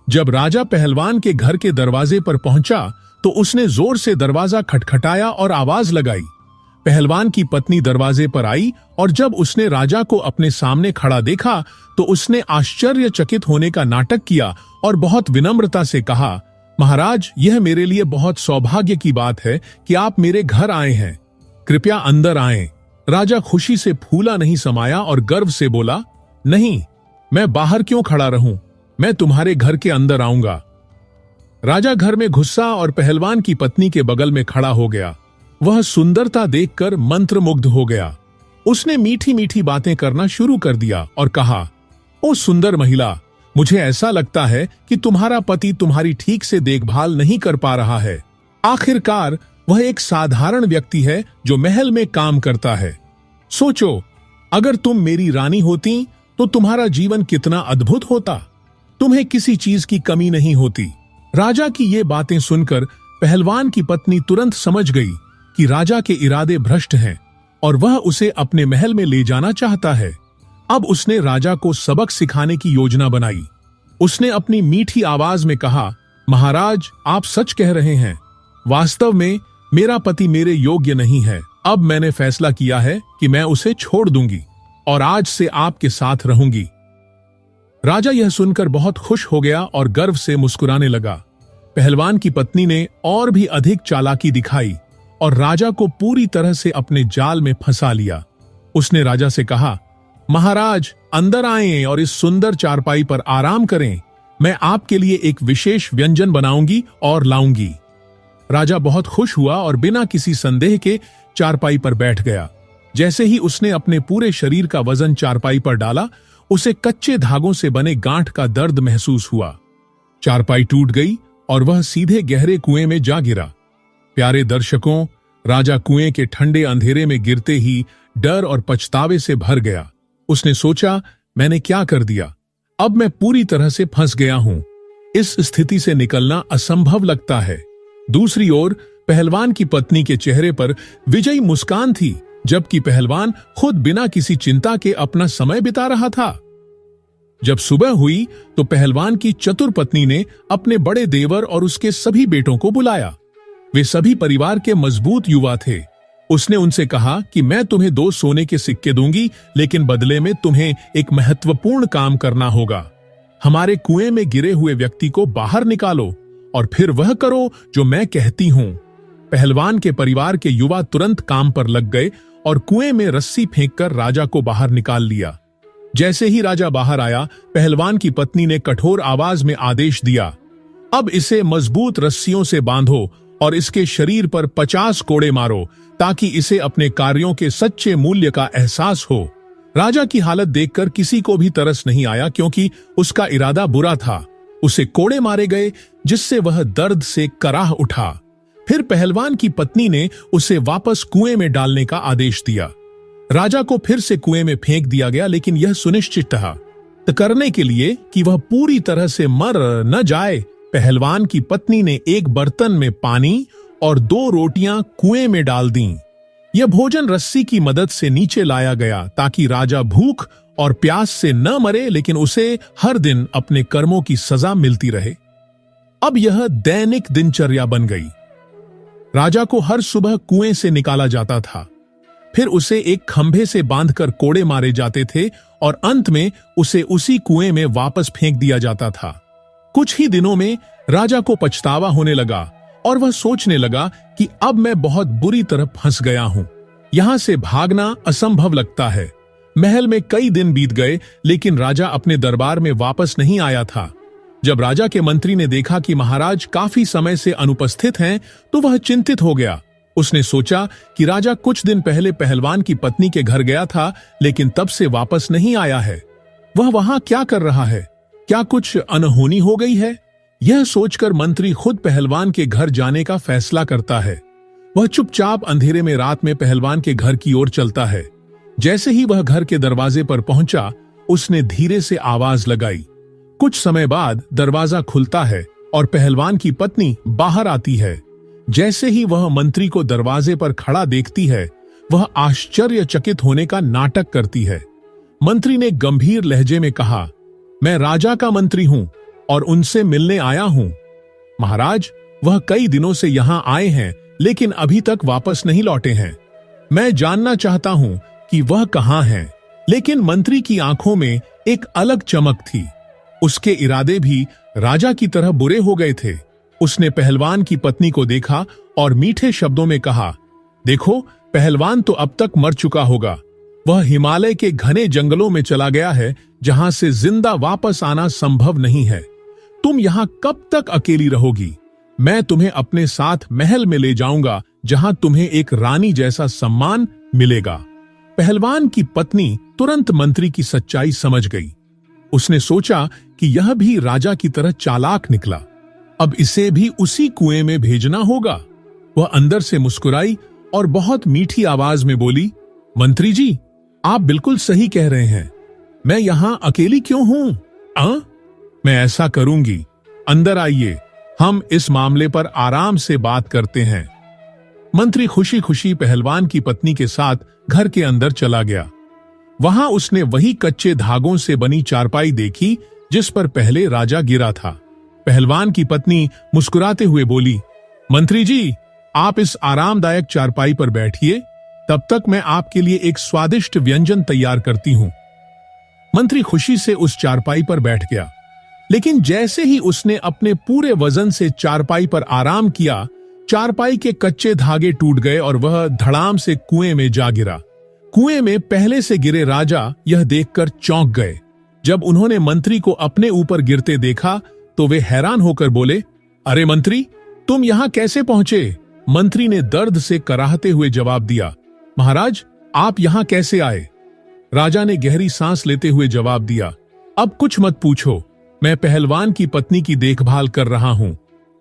Speaker 1: जब राजा पहलवान के घर के दरवाजे पर पहुंचा तो उसने जोर से दरवाजा खटखटाया और आवाज लगाई। पहलवान की पत्नी दरवाजे पर आई और जब उसने राजा को अपने सामने खड़ा देखा तो उसने आश्चर्यचकित होने का नाटक किया और बहुत विनम्रता से कहा, महाराज, यह मेरे लिए बहुत सौभाग्य की बात है कि आप मेरे घर आए हैं। कृपया अंदर आएं। राजा खुशी से फूला नहीं समाया और गर्व से बोला, नहीं, मैं बाहर क्यों खड़ा रहूं, मैं तुम्हारे घर के अंदर आऊंगा। राजा घर में घुसा और पहलवान की पत्नी के बगल में खड़ा हो गया। वह सुंदरता देखकर मंत्रमुग्ध हो गया। उसने मीठी मीठी बातें करना शुरू कर दिया और कहा, ओ सुंदर महिला, मुझे ऐसा लगता है कि तुम्हारा पति तुम्हारी ठीक से देखभाल नहीं कर पा रहा है। आखिरकार वह एक साधारण व्यक्ति है जो महल में काम करता है। सोचो, अगर तुम मेरी रानी होती तो तुम्हारा जीवन कितना अद्भुत होता। तुम्हें किसी चीज की कमी नहीं होती। राजा की ये बातें सुनकर पहलवान की पत्नी तुरंत समझ गई कि राजा के इरादे भ्रष्ट हैं और वह उसे अपने महल में ले जाना चाहता है। अब उसने राजा को सबक सिखाने की योजना बनाई। उसने अपनी मीठी आवाज में कहा, महाराज, आप सच कह रहे हैं। वास्तव में मेरा पति मेरे योग्य नहीं है। अब मैंने फैसला किया है कि मैं उसे छोड़ दूंगी और आज से आपके साथ रहूंगी। राजा यह सुनकर बहुत खुश हो गया और गर्व से मुस्कुराने लगा। पहलवान की पत्नी ने और भी अधिक चालाकी दिखाई और राजा को पूरी तरह से अपने जाल में फंसा लिया। उसने राजा से कहा, महाराज, अंदर आएं और इस सुंदर चारपाई पर आराम करें। मैं आपके लिए एक विशेष व्यंजन बनाऊंगी और लाऊंगी। राजा बहुत खुश हुआ और बिना किसी संदेह के चारपाई पर बैठ गया। जैसे ही उसने अपने पूरे शरीर का वजन चारपाई पर डाला, उसे कच्चे धागों से बने गांठ का दर्द महसूस हुआ। चारपाई टूट गई और वह सीधे गहरे कुएं में जा गिरा। प्यारे दर्शकों, राजा कुएं के ठंडे अंधेरे में गिरते ही डर और पछतावे से भर गया। उसने सोचा, मैंने क्या कर दिया? अब मैं पूरी तरह से फंस गया हूं। इस स्थिति से निकलना असंभव लगता है। दूसरी ओर पहलवान की पत्नी के चेहरे पर विजयी मुस्कान थी, जबकि पहलवान खुद बिना किसी चिंता के अपना समय बिता रहा था। जब सुबह हुई तो पहलवान की चतुर पत्नी ने अपने बड़े देवर और उसके सभी बेटों को बुलाया। वे सभी परिवार के मजबूत युवा थे। उसने उनसे कहा कि मैं तुम्हें 2 सोने के सिक्के दूंगी, लेकिन बदले में तुम्हें एक महत्वपूर्ण काम करना होगा। हमारे कुएं में गिरे हुए व्यक्ति को बाहर निकालो और फिर वह करो जो मैं कहती हूं। पहलवान के परिवार के युवा तुरंत काम पर लग गए और कुएं में रस्सी फेंककर राजा को बाहर निकाल लिया। जैसे ही राजा बाहर आया, पहलवान की पत्नी ने कठोर आवाज में आदेश दिया, अब इसे मजबूत रस्सियों से बांधो और इसके शरीर पर 50 कोड़े मारो, ताकि इसे अपने कार्यों के सच्चे मूल्य का एहसास हो। राजा की हालत देखकर किसी को भी तरस नहीं आया, क्योंकि उसका इरादा बुरा था। उसे कोड़े मारे गए, जिससे वह दर्द से कराह उठा। फिर पहलवान की पत्नी ने उसे वापस कुएं में डालने का आदेश दिया। राजा को फिर से कुएं में फेंक दिया गया, लेकिन यह सुनिश्चित करने के लिए कि वह पूरी तरह से मर न जाए, पहलवान की पत्नी ने एक बर्तन में पानी और 2 रोटियां कुएं में डाल दीं। यह भोजन रस्सी की मदद से नीचे लाया गया, ताकि राजा भूख और प्यास से न मरे, लेकिन उसे हर दिन अपने कर्मों की सजा मिलती रहे। अब यह दैनिक दिनचर्या बन गई। राजा को हर सुबह कुएं से निकाला जाता था, फिर उसे एक खंभे से बांधकर कोड़े मारे जाते थे और अंत में उसे उसी कुएं में वापस फेंक दिया जाता था। कुछ ही दिनों में राजा को पछतावा होने लगा और वह सोचने लगा कि अब मैं बहुत बुरी तरह फंस गया हूं। यहां से भागना असंभव लगता है। महल में कई दिन बीत गए, लेकिन राजा अपने दरबार में वापस नहीं आया था। जब राजा के मंत्री ने देखा कि महाराज काफी समय से अनुपस्थित हैं, तो वह चिंतित हो गया। उसने सोचा कि राजा कुछ दिन पहले पहलवान की पत्नी के घर गया था, लेकिन तब से वापस नहीं आया है। वह वहां क्या कर रहा है? क्या कुछ अनहोनी हो गई है? यह सोचकर मंत्री खुद पहलवान के घर जाने का फैसला करता है। वह चुपचाप अंधेरे में रात में पहलवान के घर की ओर चलता है। जैसे ही वह घर के दरवाजे पर पहुंचा, उसने धीरे से आवाज लगाई। कुछ समय बाद दरवाजा खुलता है और पहलवान की पत्नी बाहर आती है। जैसे ही वह मंत्री को दरवाजे पर खड़ा देखती है, वह आश्चर्यचकित होने का नाटक करती है। मंत्री ने गंभीर लहजे में कहा, मैं राजा का मंत्री हूं, और उनसे मिलने आया हूं। महाराज, वह कई दिनों से यहां आए हैं लेकिन अभी तक वापस नहीं लौटे हैं। मैं जानना चाहता हूं कि वह कहां हैं। लेकिन मंत्री की आंखों में एक अलग चमक थी। उसके इरादे भी राजा की तरह बुरे हो गए थे। उसने पहलवान की पत्नी को देखा और मीठे शब्दों में कहा, देखो, पहलवान तो अब तक मर चुका होगा। वह हिमालय के घने जंगलों में चला गया है जहां से जिंदा वापस आना संभव नहीं है। तुम यहां कब तक अकेली रहोगी? मैं तुम्हें अपने साथ महल में ले जाऊंगा जहां तुम्हें एक रानी जैसा सम्मान मिलेगा। पहलवान की पत्नी तुरंत मंत्री की सच्चाई समझ गई। उसने सोचा कि यह भी राजा की तरह चालाक निकला। अब इसे भी उसी कुएं में भेजना होगा। वह अंदर से मुस्कुराई और बहुत मीठी आवाज में बोली, मंत्री जी, आप बिल्कुल सही कह रहे हैं। मैं यहां अकेली क्यों हूं? मैं ऐसा करूंगी। अंदर आइए, हम इस मामले पर आराम से बात करते हैं। मंत्री खुशी खुशी पहलवान की पत्नी के साथ घर के अंदर चला गया। वहां उसने वही कच्चे धागों से बनी चारपाई देखी जिस पर पहले राजा गिरा था। पहलवान की पत्नी मुस्कुराते हुए बोली, मंत्री जी, आप इस आरामदायक चारपाई पर बैठिए, तब तक मैं आपके लिए एक स्वादिष्ट व्यंजन तैयार करती हूं। मंत्री खुशी से उस चारपाई पर बैठ गया, लेकिन जैसे ही उसने अपने पूरे वजन से चारपाई पर आराम किया, चारपाई के कच्चे धागे टूट गए और वह धड़ाम से कुएं में जा गिरा। कुएं में पहले से गिरे राजा यह देखकर चौंक गए। जब उन्होंने मंत्री को अपने ऊपर गिरते देखा तो वे हैरान होकर बोले, अरे मंत्री, तुम यहां कैसे पहुंचे? मंत्री ने दर्द से कराहते हुए जवाब दिया, महाराज, आप यहां कैसे आए? राजा ने गहरी सांस लेते हुए जवाब दिया, अब कुछ मत पूछो, मैं पहलवान की पत्नी की देखभाल कर रहा हूं।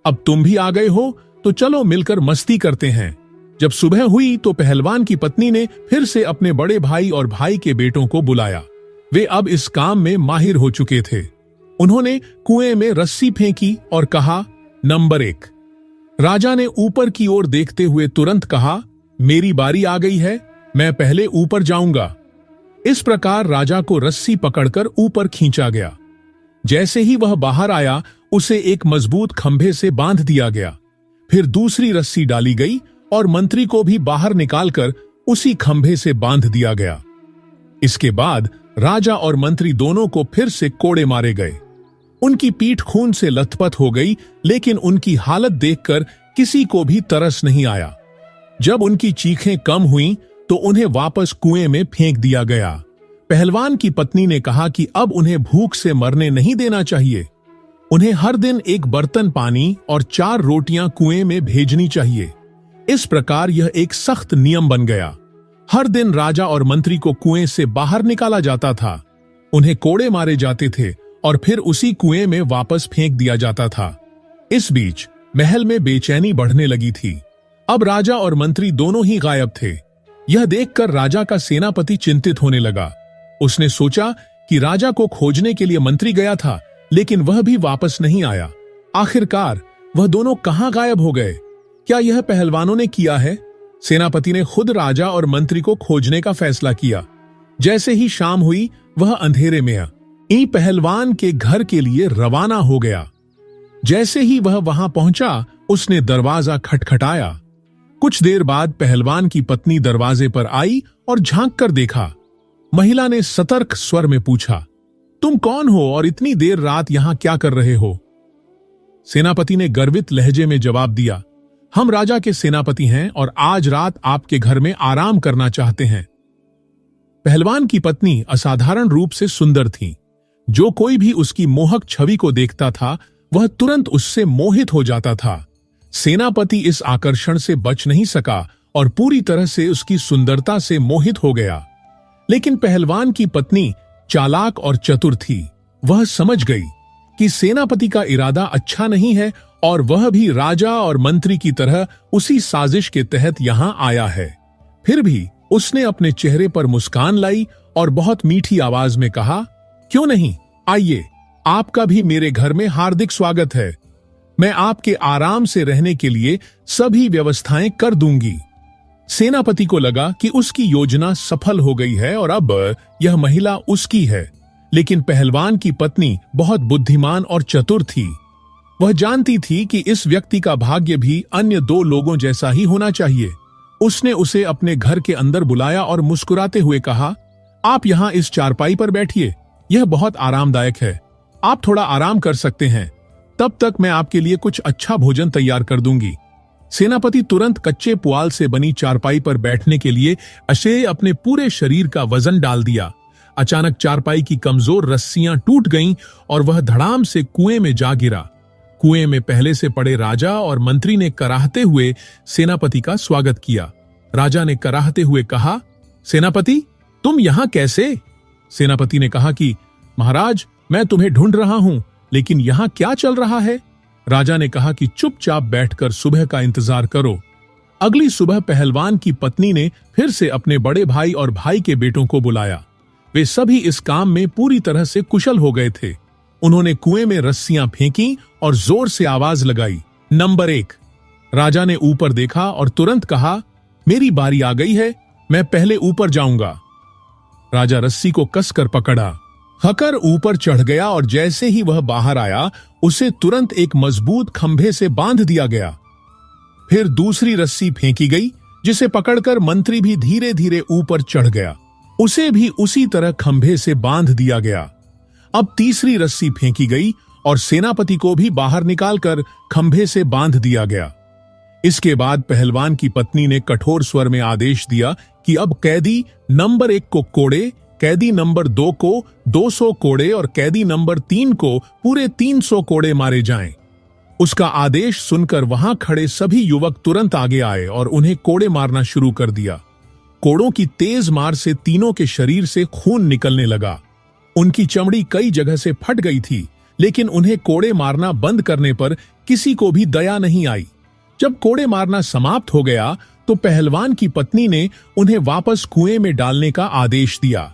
Speaker 1: अब तुम भी आ गए हो तो चलो मिलकर मस्ती करते हैं। जब सुबह हुई तो पहलवान की पत्नी ने फिर से अपने बड़े भाई और भाई के बेटों को बुलाया। वे अब इस काम में माहिर हो चुके थे। उन्होंने कुएं में रस्सी फेंकी और कहा, नंबर 1। राजा ने ऊपर की ओर देखते हुए तुरंत कहा, मेरी बारी आ गई है, मैं पहले ऊपर जाऊंगा। इस प्रकार राजा को रस्सी पकड़कर ऊपर खींचा गया। जैसे ही वह बाहर आया, उसे एक मजबूत खंभे से बांध दिया गया। फिर दूसरी रस्सी डाली गई और मंत्री को भी बाहर निकालकर उसी खंभे से बांध दिया गया। इसके बाद राजा और मंत्री दोनों को फिर से कोड़े मारे गए। उनकी पीठ खून से लथपथ हो गई, लेकिन उनकी हालत देखकर किसी को भी तरस नहीं आया। जब उनकी चीखें कम हुईं, तो उन्हें वापस कुएं में फेंक दिया गया। पहलवान की पत्नी ने कहा कि अब उन्हें भूख से मरने नहीं देना चाहिए। उन्हें हर दिन एक बर्तन पानी और 4 रोटियां कुएं में भेजनी चाहिए। इस प्रकार यह एक सख्त नियम बन गया। हर दिन राजा और मंत्री को कुएं से बाहर निकाला जाता था। उन्हें कोड़े मारे जाते थे और फिर उसी कुएं में वापस फेंक दिया जाता था। इस बीच महल में बेचैनी बढ़ने लगी थी। अब राजा और मंत्री दोनों ही गायब थे। यह देखकर राजा का सेनापति चिंतित होने लगा। उसने सोचा कि राजा को खोजने के लिए मंत्री गया था, लेकिन वह भी वापस नहीं आया। आखिरकार वह दोनों कहां गायब हो गए? क्या यह पहलवानों ने किया है? सेनापति ने खुद राजा और मंत्री को खोजने का फैसला किया। जैसे ही शाम हुई, वह अंधेरे में इन पहलवान के घर के लिए रवाना हो गया। जैसे ही वह वहां पहुंचा, उसने दरवाजा खटखटाया। कुछ देर बाद पहलवान की पत्नी दरवाजे पर आई और झांक कर देखा। महिला ने सतर्क स्वर में पूछा, तुम कौन हो और इतनी देर रात यहां क्या कर रहे हो? सेनापति ने गर्वित लहजे में जवाब दिया, हम राजा के सेनापति हैं और आज रात आपके घर में आराम करना चाहते हैं। पहलवान की पत्नी असाधारण रूप से सुंदर थी। जो कोई भी उसकी मोहक छवि को देखता था, वह तुरंत उससे मोहित हो जाता था। सेनापति इस आकर्षण से बच नहीं सका और पूरी तरह से उसकी सुंदरता से मोहित हो गया। लेकिन पहलवान की पत्नी चालाक और चतुर थी। वह समझ गई कि सेनापति का इरादा अच्छा नहीं है और वह भी राजा और मंत्री की तरह उसी साजिश के तहत यहां आया है। फिर भी उसने अपने चेहरे पर मुस्कान लाई और बहुत मीठी आवाज में कहा, क्यों नहीं, आइए, आपका भी मेरे घर में हार्दिक स्वागत है। मैं आपके आराम से रहने के लिए सभी व्यवस्थाएं कर दूंगी। सेनापति को लगा कि उसकी योजना सफल हो गई है और अब यह महिला उसकी है। लेकिन पहलवान की पत्नी बहुत बुद्धिमान और चतुर थी। वह जानती थी कि इस व्यक्ति का भाग्य भी अन्य दो लोगों जैसा ही होना चाहिए। उसने उसे अपने घर के अंदर बुलाया और मुस्कुराते हुए कहा, आप यहाँ इस चारपाई पर बैठिए, यह बहुत आरामदायक है। आप थोड़ा आराम कर सकते हैं, तब तक मैं आपके लिए कुछ अच्छा भोजन तैयार कर दूंगी। सेनापति तुरंत कच्चे पुआल से बनी चारपाई पर बैठने के लिए अशेय अपने पूरे शरीर का वजन डाल दिया। अचानक चारपाई की कमजोर रस्सियां टूट गईं और वह धड़ाम से कुएं में जा गिरा। कुएं में पहले से पड़े राजा और मंत्री ने कराहते हुए सेनापति का स्वागत किया। राजा ने कराहते हुए कहा, सेनापति, तुम यहां कैसे? सेनापति ने कहा कि महाराज, मैं तुम्हें ढूंढ रहा हूं, लेकिन यहां क्या चल रहा है? राजा ने कहा कि चुपचाप बैठकर सुबह का इंतजार करो। अगली सुबह पहलवान की पत्नी ने फिर से अपने बड़े भाई और भाई के बेटों को बुलाया। वे सभी इस काम में पूरी तरह से कुशल हो गए थे। उन्होंने कुएं में रस्सियां फेंकी और जोर से आवाज लगाई, नंबर 1। राजा ने ऊपर देखा और तुरंत कहा, मेरी बारी आ गई है, मैं पहले ऊपर जाऊंगा। राजा रस्सी को कसकर पकड़ा, हकर ऊपर चढ़ गया और जैसे ही वह बाहर आया, उसे तुरंत एक मजबूत खंभे से बांध दिया गया। फिर दूसरी रस्सी फेंकी गई, जिसे पकड़कर मंत्री भी धीरे धीरे ऊपर चढ़ गया। उसे भी उसी तरह खंभे से बांध दिया गया। अब तीसरी रस्सी फेंकी गई और सेनापति को भी बाहर निकालकर खंभे से बांध दिया गया। इसके बाद पहलवान की पत्नी ने कठोर स्वर में आदेश दिया कि अब कैदी नंबर 1 को कोड़े, कैदी नंबर 2 को 200 कोड़े और कैदी नंबर 3 को पूरे 300 कोड़े मारे जाएं। उसका आदेश सुनकर वहां खड़े सभी युवक तुरंत आगे आए और उन्हें कोड़े मारना शुरू कर दिया। कोड़ों की तेज मार से तीनों के शरीर से खून निकलने लगा। उनकी चमड़ी कई जगह से फट गई थी, लेकिन उन्हें कोड़े मारना बंद करने पर किसी को भी दया नहीं आई। जब कोड़े मारना समाप्त हो गया तो पहलवान की पत्नी ने उन्हें वापस कुएं में डालने का आदेश दिया।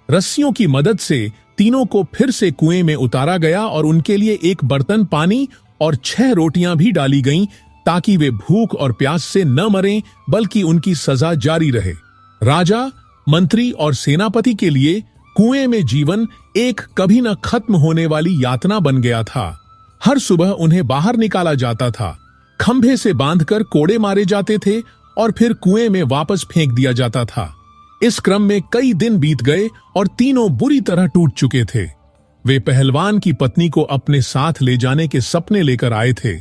Speaker 1: रस्सियों की मदद से तीनों को फिर से कुएं में उतारा गया और उनके लिए एक बर्तन पानी और 6 रोटियां भी डाली गईं, ताकि वे भूख और प्यास से न मरें, बल्कि उनकी सजा जारी रहे। राजा, मंत्री और सेनापति के लिए कुएं में जीवन एक कभी न खत्म होने वाली यातना बन गया था। हर सुबह उन्हें बाहर निकाला जाता था, खंभे से बांधकर कोड़े मारे जाते थे और फिर कुएं में वापस फेंक दिया जाता था। इस क्रम में कई दिन बीत गए और तीनों बुरी तरह टूट चुके थे। वे पहलवान की पत्नी को अपने साथ ले जाने के सपने लेकर आए थे,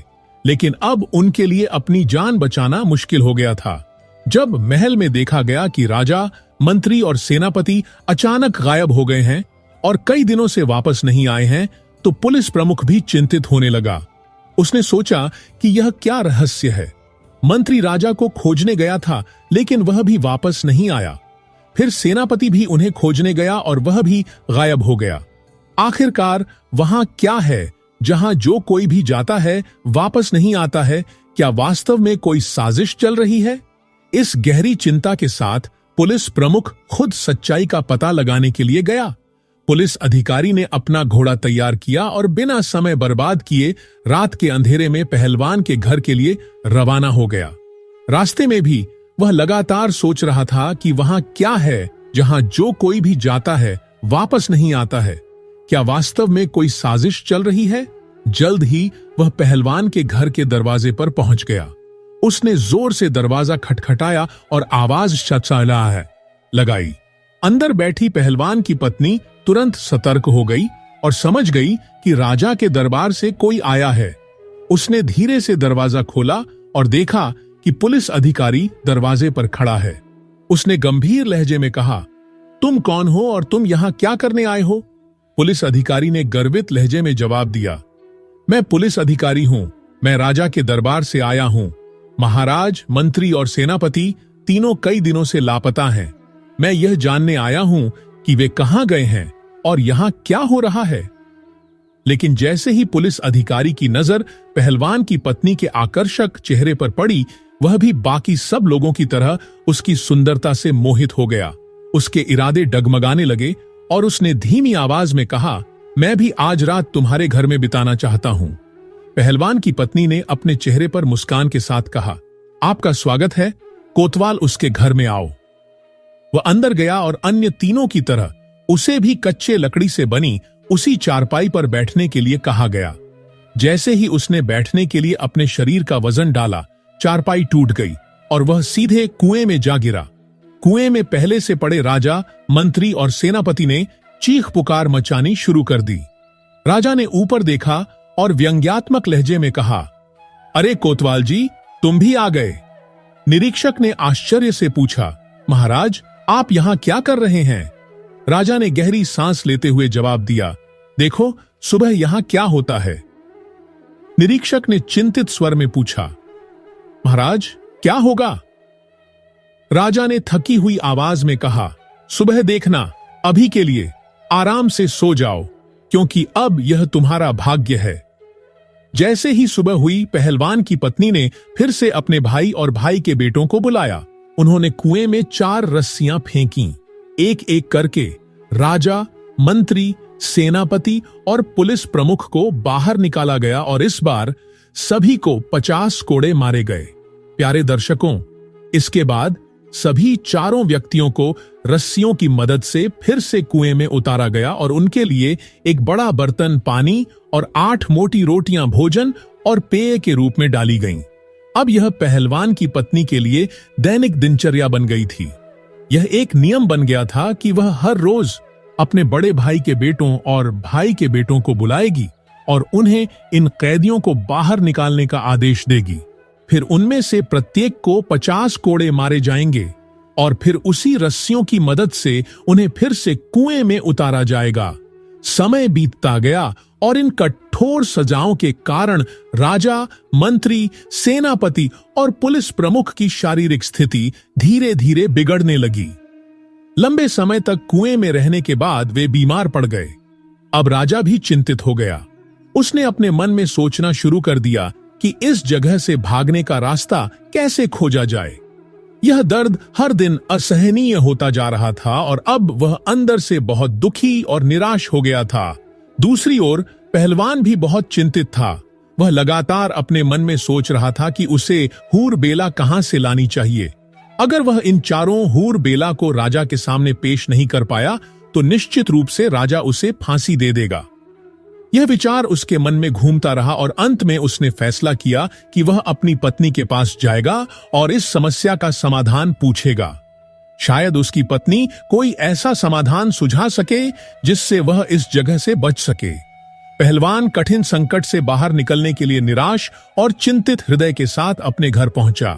Speaker 1: लेकिन अब उनके लिए अपनी जान बचाना मुश्किल हो गया था। जब महल में देखा गया कि राजा, मंत्री और सेनापति अचानक गायब हो गए हैं और कई दिनों से वापस नहीं आए हैं, तो पुलिस प्रमुख भी चिंतित होने लगा। उसने सोचा कि यह क्या रहस्य है। मंत्री राजा को खोजने गया था, लेकिन वह भी वापस नहीं आया। फिर सेनापति भी उन्हें खोजने गया और वह भी गायब हो गया। आखिरकार वहां क्या है जहां जो कोई भी जाता है वापस नहीं आता है? क्या वास्तव में कोई साजिश चल रही है? इस गहरी चिंता के साथ पुलिस प्रमुख खुद सच्चाई का पता लगाने के लिए गया। पुलिस अधिकारी ने अपना घोड़ा तैयार किया और बिना समय बर्बाद किए रात के अंधेरे में पहलवान के घर के लिए रवाना हो गया। रास्ते में भी वह लगातार सोच रहा था कि वहां क्या है जहां जो कोई भी जाता है वापस नहीं आता है। क्या वास्तव में कोई साजिश चल रही है? जल्द ही वह पहलवान के घर के दरवाजे पर पहुंच गया। उसने जोर से दरवाजा खटखटाया और आवाज लगाई। अंदर बैठी पहलवान की पत्नी तुरंत सतर्क हो गई और समझ गई कि राजा के दरबार से कोई आया है। उसने धीरे से दरवाजा खोला और देखा कि पुलिस अधिकारी दरवाजे पर खड़ा है। उसने गंभीर लहजे में कहा, तुम कौन हो और तुम यहां क्या करने आए हो? पुलिस अधिकारी ने गर्वित लहजे में जवाब दिया, मैं पुलिस अधिकारी हूं, मैं राजा के दरबार से आया हूं। महाराज, मंत्री और सेनापति तीनों कई दिनों से लापता हैं। मैं यह जानने आया हूं कि वे कहां गए हैं और यहां क्या हो रहा है। लेकिन जैसे ही पुलिस अधिकारी की नजर पहलवान की पत्नी के आकर्षक चेहरे पर पड़ी, वह भी बाकी सब लोगों की तरह उसकी सुंदरता से मोहित हो गया। उसके इरादे डगमगाने लगे और उसने धीमी आवाज में कहा, मैं भी आज रात तुम्हारे घर में बिताना चाहता हूं। पहलवान की पत्नी ने अपने चेहरे पर मुस्कान के साथ कहा, आपका स्वागत है, कोतवाल उसके घर में आओ। वह अंदर गया और अन्य तीनों की तरह उसे भी कच्चे लकड़ी से बनी उसी चारपाई पर बैठने के लिए कहा गया। जैसे ही उसने बैठने के लिए अपने शरीर का वजन डाला, चारपाई टूट गई और वह सीधे कुएं में जा गिरा। कुएं में पहले से पड़े राजा, मंत्री और सेनापति ने चीख पुकार मचानी शुरू कर दी। राजा ने ऊपर देखा और व्यंग्यात्मक लहजे में कहा, अरे कोतवाल जी, तुम भी आ गए। निरीक्षक ने आश्चर्य से पूछा, महाराज, आप यहां क्या कर रहे हैं? राजा ने गहरी सांस लेते हुए जवाब दिया, देखो सुबह यहां क्या होता है। निरीक्षक ने चिंतित स्वर में पूछा, महाराज क्या होगा? राजा ने थकी हुई आवाज में कहा, सुबह देखना, अभी के लिए आराम से सो जाओ, क्योंकि अब यह तुम्हारा भाग्य है। जैसे ही सुबह हुई, पहलवान की पत्नी ने फिर से अपने भाई और भाई के बेटों को बुलाया। उन्होंने कुएं में 4 रस्सियां फेंकीं। एक एक करके राजा, मंत्री, सेनापति और पुलिस प्रमुख को बाहर निकाला गया और इस बार सभी को 50 कोड़े मारे गए। प्यारे दर्शकों, इसके बाद सभी चारों व्यक्तियों को रस्सियों की मदद से फिर से कुएं में उतारा गया और उनके लिए एक बड़ा बर्तन पानी और 8 मोटी रोटियां भोजन और पेय के रूप में डाली गईं। अब यह पहलवान की पत्नी के लिए दैनिक दिनचर्या बन गई थी। यह एक नियम बन गया था कि वह हर रोज अपने बड़े भाई के बेटों और भाई के बेटों को बुलाएगी और उन्हें इन कैदियों को बाहर निकालने का आदेश देगी। फिर उनमें से प्रत्येक को 50 कोड़े मारे जाएंगे और फिर उसी रस्सियों की मदद से उन्हें फिर से कुएं में उतारा जाएगा। समय बीतता गया और इन कठोर सजाओं के कारण राजा, मंत्री, सेनापति और पुलिस प्रमुख की शारीरिक स्थिति धीरे धीरे बिगड़ने लगी। लंबे समय तक कुएं में रहने के बाद वे बीमार पड़ गए। अब राजा भी चिंतित हो गया। उसने अपने मन में सोचना शुरू कर दिया कि इस जगह से भागने का रास्ता कैसे खोजा जाए। यह दर्द हर दिन असहनीय होता जा रहा था और अब वह अंदर से बहुत दुखी और निराश हो गया था। दूसरी ओर पहलवान भी बहुत चिंतित था। वह लगातार अपने मन में सोच रहा था कि उसे हूर बेला कहां से लानी चाहिए। अगर वह इन चारों हूर बेला को राजा के सामने पेश नहीं कर पाया तो निश्चित रूप से राजा उसे फांसी दे देगा। यह विचार उसके मन में घूमता रहा और अंत में उसने फैसला किया कि वह अपनी पत्नी के पास जाएगा और इस समस्या का समाधान पूछेगा। शायद उसकी पत्नी कोई ऐसा समाधान सुझा सके जिससे वह इस जगह से बच सके। पहलवान कठिन संकट से बाहर निकलने के लिए निराश और चिंतित हृदय के साथ अपने घर पहुंचा।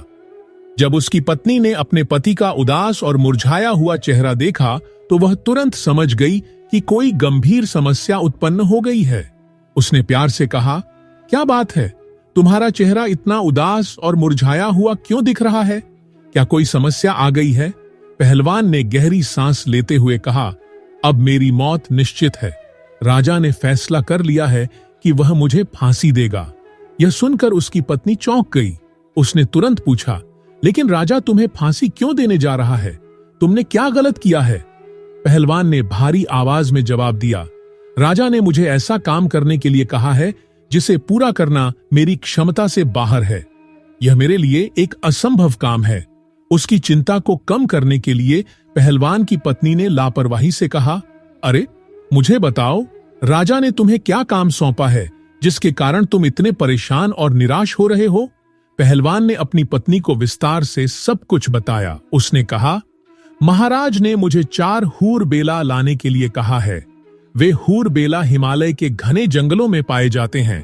Speaker 1: जब उसकी पत्नी ने अपने पति का उदास और मुरझाया हुआ चेहरा देखा तो वह तुरंत समझ गई कि कोई गंभीर समस्या उत्पन्न हो गई है। उसने प्यार से कहा, क्या बात है, तुम्हारा चेहरा इतना उदास और मुरझाया हुआ क्यों दिख रहा है? क्या कोई समस्या आ गई है? पहलवान ने गहरी सांस लेते हुए कहा, अब मेरी मौत निश्चित है। राजा ने फैसला कर लिया है कि वह मुझे फांसी देगा। यह सुनकर उसकी पत्नी चौंक गई। उसने तुरंत पूछा, लेकिन राजा तुम्हें फांसी क्यों देने जा रहा है? तुमने क्या गलत किया है? पहलवान ने भारी आवाज में जवाब दिया, राजा ने मुझे ऐसा काम करने के लिए कहा है जिसे पूरा करना मेरी क्षमता से बाहर है। यह मेरे लिए एक असंभव काम है। उसकी चिंता को कम करने के लिए पहलवान की पत्नी ने लापरवाही से कहा, अरे मुझे बताओ, राजा ने तुम्हें क्या काम सौंपा है जिसके कारण तुम इतने परेशान और निराश हो रहे हो? पहलवान ने अपनी पत्नी को विस्तार से सब कुछ बताया। उसने कहा, महाराज ने मुझे 4 हूर बेला लाने के लिए कहा है। वे हूर बेला हिमालय के घने जंगलों में पाए जाते हैं।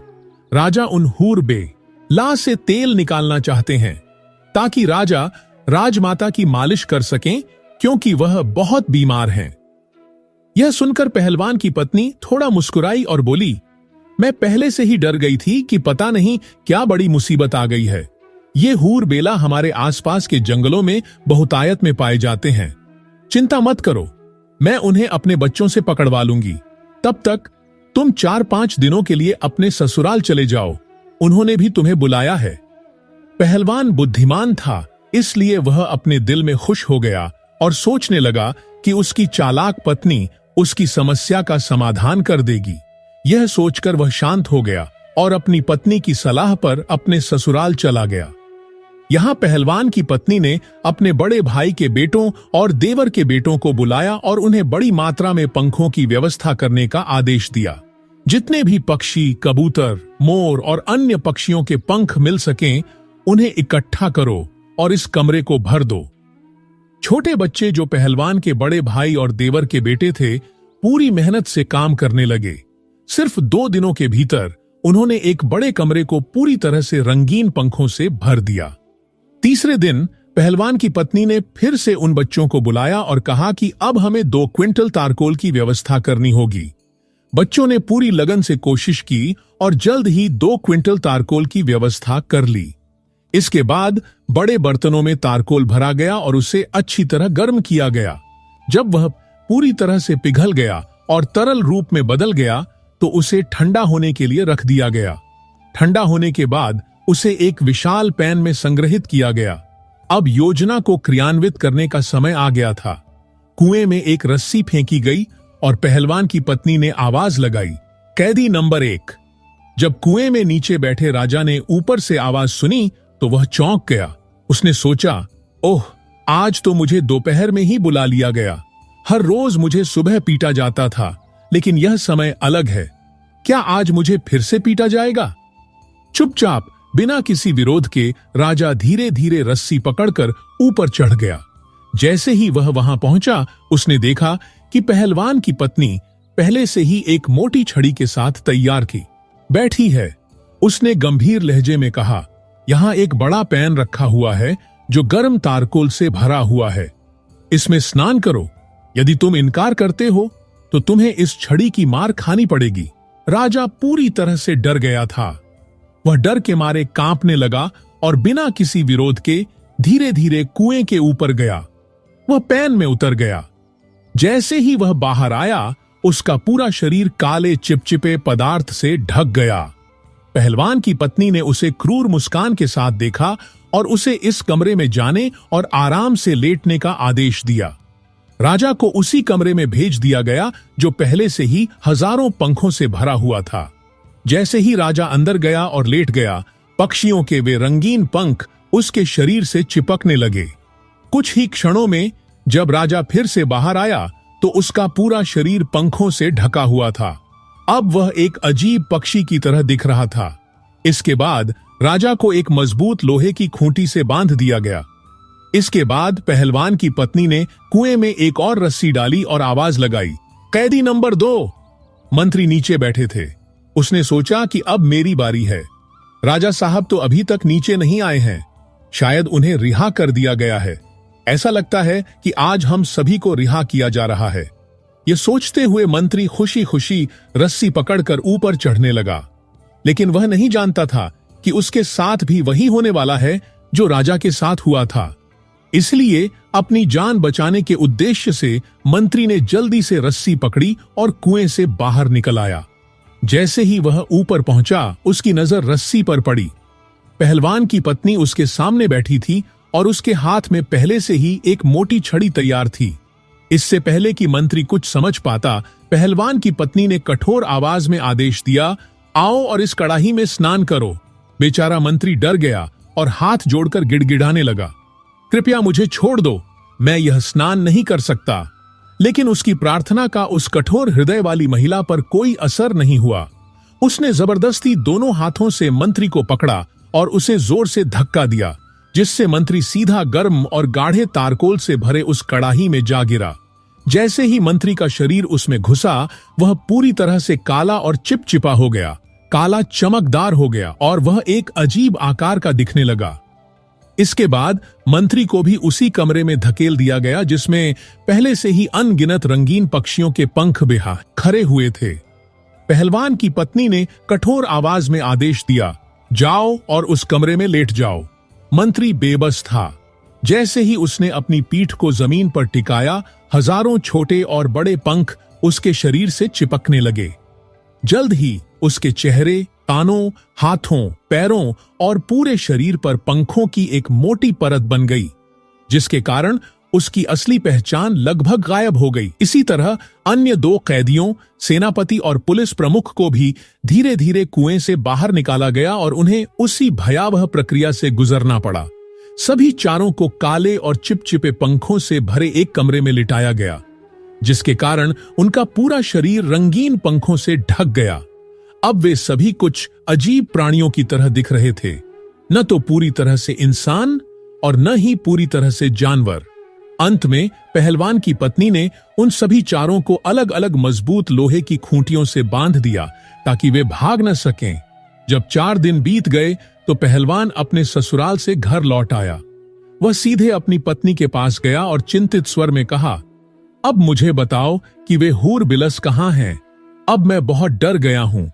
Speaker 1: राजा उन हूर बेला से तेल निकालना चाहते हैं ताकि राजा राजमाता की मालिश कर सकें, क्योंकि वह बहुत बीमार हैं। यह सुनकर पहलवान की पत्नी थोड़ा मुस्कुराई और बोली, मैं पहले से ही डर गई थी कि पता नहीं क्या बड़ी मुसीबत आ गई है। ये हूर बेला हमारे आसपास के जंगलों में बहुतायत में पाए जाते हैं। चिंता मत करो, मैं उन्हें अपने बच्चों से पकड़वा लूंगी। तब तक तुम 4-5 दिनों के लिए अपने ससुराल चले जाओ। उन्होंने भी तुम्हें बुलाया है। पहलवान बुद्धिमान था, इसलिए वह अपने दिल में खुश हो गया और सोचने लगा कि उसकी चालाक पत्नी उसकी समस्या का समाधान कर देगी। यह सोचकर वह शांत हो गया और अपनी पत्नी की सलाह पर अपने ससुराल चला गया। यहाँ पहलवान की पत्नी ने अपने बड़े भाई के बेटों और देवर के बेटों को बुलाया और उन्हें बड़ी मात्रा में पंखों की व्यवस्था करने का आदेश दिया। जितने भी पक्षी, कबूतर, मोर और अन्य पक्षियों के पंख मिल सकें, उन्हें इकट्ठा करो और इस कमरे को भर दो। छोटे बच्चे जो पहलवान के बड़े भाई और देवर के बेटे थे, पूरी मेहनत से काम करने लगे। सिर्फ 2 दिनों के भीतर उन्होंने एक बड़े कमरे को पूरी तरह से रंगीन पंखों से भर दिया। तीसरे दिन पहलवान की पत्नी ने फिर से उन बच्चों को बुलाया और कहा कि अब हमें 2 क्विंटल तारकोल की व्यवस्था करनी होगी। बच्चों ने पूरी लगन से कोशिश की और जल्द ही 2 क्विंटल तारकोल की व्यवस्था कर ली। इसके बाद बड़े बर्तनों में तारकोल भरा गया और उसे अच्छी तरह गर्म किया गया। जब वह पूरी तरह से पिघल गया और तरल रूप में बदल गया तो उसे ठंडा होने के लिए रख दिया गया। ठंडा होने के बाद उसे एक विशाल पैन में संग्रहित किया गया। अब योजना को क्रियान्वित करने का समय आ गया था। कुएं में एक रस्सी फेंकी गई और पहलवान की पत्नी ने आवाज लगाई, कैदी नंबर 1। जब कुएं में नीचे बैठे राजा ने ऊपर से आवाज सुनी तो वह चौंक गया। उसने सोचा, ओह, आज तो मुझे दोपहर में ही बुला लिया गया। हर रोज मुझे सुबह पीटा जाता था, लेकिन यह समय अलग है। क्या आज मुझे फिर से पीटा जाएगा? चुपचाप बिना किसी विरोध के राजा धीरे धीरे रस्सी पकड़कर ऊपर चढ़ गया। जैसे ही वह वहां पहुंचा, उसने देखा कि पहलवान की पत्नी पहले से ही एक मोटी छड़ी के साथ तैयार की बैठी है। उसने गंभीर लहजे में कहा, यहां एक बड़ा पैन रखा हुआ है जो गर्म तारकोल से भरा हुआ है। इसमें स्नान करो। यदि तुम इनकार करते हो तो तुम्हें इस छड़ी की मार खानी पड़ेगी। राजा पूरी तरह से डर गया था। वह डर के मारे कांपने लगा और बिना किसी विरोध के धीरे धीरे कुएं के ऊपर गया। वह पैन में उतर गया। जैसे ही वह बाहर आया, उसका पूरा शरीर काले चिपचिपे पदार्थ से ढक गया। पहलवान की पत्नी ने उसे क्रूर मुस्कान के साथ देखा और उसे इस कमरे में जाने और आराम से लेटने का आदेश दिया। राजा को उसी कमरे में भेज दिया गया जो पहले से ही हजारों पंखों से भरा हुआ था। जैसे ही राजा अंदर गया और लेट गया, पक्षियों के वे रंगीन पंख उसके शरीर से चिपकने लगे। कुछ ही क्षणों में जब राजा फिर से बाहर आया तो उसका पूरा शरीर पंखों से ढका हुआ था। अब वह एक अजीब पक्षी की तरह दिख रहा था। इसके बाद राजा को एक मजबूत लोहे की खूंटी से बांध दिया गया। इसके बाद पहलवान की पत्नी ने कुएं में एक और रस्सी डाली और आवाज लगाई, कैदी नंबर 2। मंत्री नीचे बैठे थे। उसने सोचा कि अब मेरी बारी है। राजा साहब तो अभी तक नीचे नहीं आए हैं। शायद उन्हें रिहा कर दिया गया है। ऐसा लगता है कि आज हम सभी को रिहा किया जा रहा है। यह सोचते हुए मंत्री खुशी खुशी रस्सी पकड़कर ऊपर चढ़ने लगा। लेकिन वह नहीं जानता था कि उसके साथ भी वही होने वाला है जो राजा के साथ हुआ था। इसलिए अपनी जान बचाने के उद्देश्य से मंत्री ने जल्दी से रस्सी पकड़ी और कुएं से बाहर निकल आया। जैसे ही वह ऊपर पहुंचा, उसकी नजर रस्सी पर पड़ी। पहलवान की पत्नी उसके सामने बैठी थी और उसके हाथ में पहले से ही एक मोटी छड़ी तैयार थी। इससे पहले कि मंत्री कुछ समझ पाता, पहलवान की पत्नी ने कठोर आवाज में आदेश दिया, आओ और इस कड़ाही में स्नान करो। बेचारा मंत्री डर गया और हाथ जोड़कर गिड़गिड़ाने लगा, कृपया मुझे छोड़ दो, मैं यह स्नान नहीं कर सकता। लेकिन उसकी प्रार्थना का उस कठोर हृदय वाली महिला पर कोई असर नहीं हुआ। उसने जबरदस्ती दोनों हाथों से मंत्री को पकड़ा और उसे जोर से धक्का दिया, जिससे मंत्री सीधा गर्म और गाढ़े तारकोल से भरे उस कड़ाही में जा गिरा। जैसे ही मंत्री का शरीर उसमें घुसा, वह पूरी तरह से काला और चिपचिपा हो गया, काला चमकदार हो गया और वह एक अजीब आकार का दिखने लगा। इसके बाद मंत्री को भी उसी कमरे में धकेल दिया गया जिसमें पहले से ही अनगिनत रंगीन पक्षियों के पंख बिहा खड़े हुए थे। पहलवान की पत्नी ने कठोर आवाज में आदेश दिया, जाओ और उस कमरे में लेट जाओ। मंत्री बेबस था। जैसे ही उसने अपनी पीठ को जमीन पर टिकाया, हजारों छोटे और बड़े पंख उसके शरीर से चिपकने लगे। जल्द ही उसके चेहरे, कानों, हाथों, पैरों और पूरे शरीर पर पंखों की एक मोटी परत बन गई, जिसके कारण उसकी असली पहचान लगभग गायब हो गई। इसी तरह अन्य 2 कैदियों, सेनापति और पुलिस प्रमुख को भी धीरे धीरे कुएं से बाहर निकाला गया और उन्हें उसी भयावह प्रक्रिया से गुजरना पड़ा। सभी चारों को काले और चिपचिपे पंखों से भरे एक कमरे में लिटाया गया, जिसके कारण उनका पूरा शरीर रंगीन पंखों से ढक गया। अब वे सभी कुछ अजीब प्राणियों की तरह दिख रहे थे, न तो पूरी तरह से इंसान और न ही पूरी तरह से जानवर। अंत में पहलवान की पत्नी ने उन सभी चारों को अलग अलग मजबूत लोहे की खूंटियों से बांध दिया ताकि वे भाग न सकें। जब 4 दिन बीत गए तो पहलवान अपने ससुराल से घर लौट आया। वह सीधे अपनी पत्नी के पास गया और चिंतित स्वर में कहा, अब मुझे बताओ कि वे हूर बिलस कहाँ हैं? अब मैं बहुत डर गया हूं।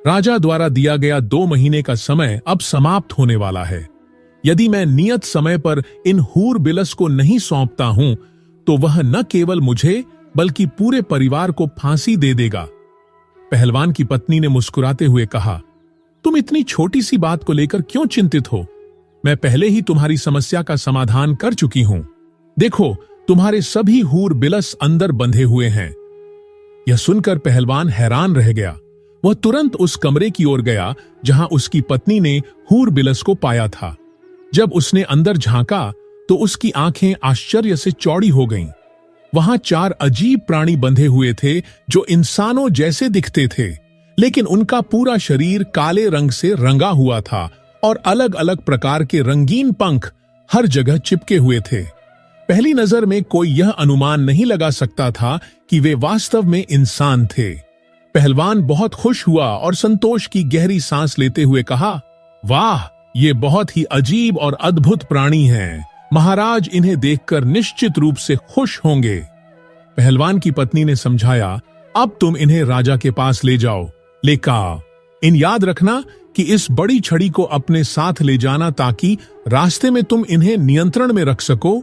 Speaker 1: राजा द्वारा दिया गया 2 महीने का समय अब समाप्त होने वाला है। यदि मैं नियत समय पर इन हूर बिलस को नहीं सौंपता हूं तो वह न केवल मुझे बल्कि पूरे परिवार को फांसी दे देगा। पहलवान की पत्नी ने मुस्कुराते हुए कहा, तुम इतनी छोटी सी बात को लेकर क्यों चिंतित हो? मैं पहले ही तुम्हारी समस्या का समाधान कर चुकी हूं। देखो, तुम्हारे सभी हूर बिलस अंदर बंधे हुए हैं। यह सुनकर पहलवान हैरान रह गया। वह तुरंत उस कमरे की ओर गया जहां उसकी पत्नी ने हूर बिलस को पाया था। जब उसने अंदर झांका तो उसकी आंखें आश्चर्य से चौड़ी हो गईं। वहां 4 अजीब प्राणी बंधे हुए थे जो इंसानों जैसे दिखते थे, लेकिन उनका पूरा शरीर काले रंग से रंगा हुआ था और अलग अलग प्रकार के रंगीन पंख हर जगह चिपके हुए थे। पहली नजर में कोई यह अनुमान नहीं लगा सकता था कि वे वास्तव में इंसान थे। पहलवान बहुत खुश हुआ और संतोष की गहरी सांस लेते हुए कहा, वाह, ये बहुत ही अजीब और अद्भुत प्राणी हैं। महाराज इन्हें देखकर निश्चित रूप से खुश होंगे। पहलवान की पत्नी ने समझाया, अब तुम इन्हें राजा के पास ले जाओ। लेकिन याद रखना कि इस बड़ी छड़ी को अपने साथ ले जाना ताकि रास्ते में तुम इन्हें नियंत्रण में रख सको।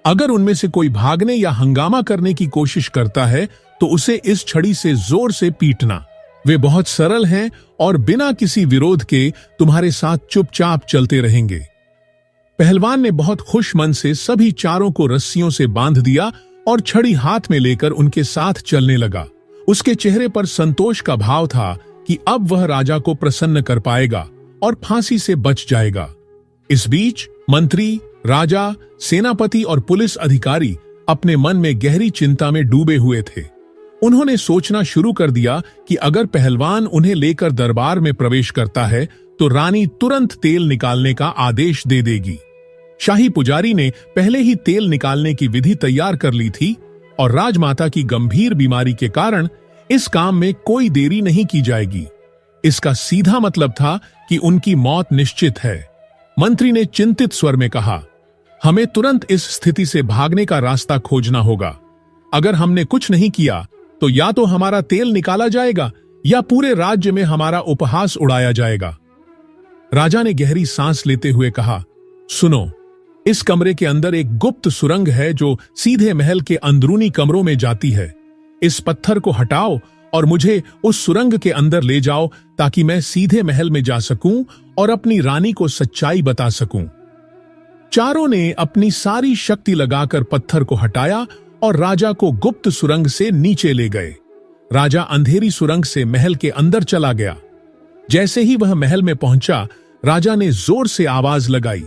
Speaker 1: अगर उनमें से कोई भागने या हंगामा करने की कोशिश करता है तो उसे इस छड़ी से जोर से पीटना। वे बहुत सरल हैं और बिना किसी विरोध के तुम्हारे साथ चुपचाप चलते रहेंगे। पहलवान ने बहुत खुश मन से सभी चारों को रस्सियों से बांध दिया और छड़ी हाथ में लेकर उनके साथ चलने लगा। उसके चेहरे पर संतोष का भाव था कि अब वह राजा को प्रसन्न कर पाएगा और फांसी से बच जाएगा। इस बीच मंत्री, राजा, सेनापति और पुलिस अधिकारी अपने मन में गहरी चिंता में डूबे हुए थे। उन्होंने सोचना शुरू कर दिया कि अगर पहलवान उन्हें लेकर दरबार में प्रवेश करता है तो रानी तुरंत तेल निकालने का आदेश दे देगी। शाही पुजारी ने पहले ही तेल निकालने की विधि तैयार कर ली थी और राजमाता की गंभीर बीमारी के कारण इस काम में कोई देरी नहीं की जाएगी। इसका सीधा मतलब था कि उनकी मौत निश्चित है। मंत्री ने चिंतित स्वर में कहा, हमें तुरंत इस स्थिति से भागने का रास्ता खोजना होगा। अगर हमने कुछ नहीं किया तो या तो हमारा तेल निकाला जाएगा या पूरे राज्य में हमारा उपहास उड़ाया जाएगा। राजा ने गहरी सांस लेते हुए कहा, सुनो, इस कमरे के अंदर एक गुप्त सुरंग है जो सीधे महल के अंदरूनी कमरों में जाती है। इस पत्थर को हटाओ और मुझे उस सुरंग के अंदर ले जाओ ताकि मैं सीधे महल में जा सकूं और अपनी रानी को सच्चाई बता सकूं। चारों ने अपनी सारी शक्ति लगाकर पत्थर को हटाया और राजा को गुप्त सुरंग से नीचे ले गए। राजा अंधेरी सुरंग से महल के अंदर चला गया। जैसे ही वह महल में पहुंचा, राजा ने जोर से आवाज लगाई।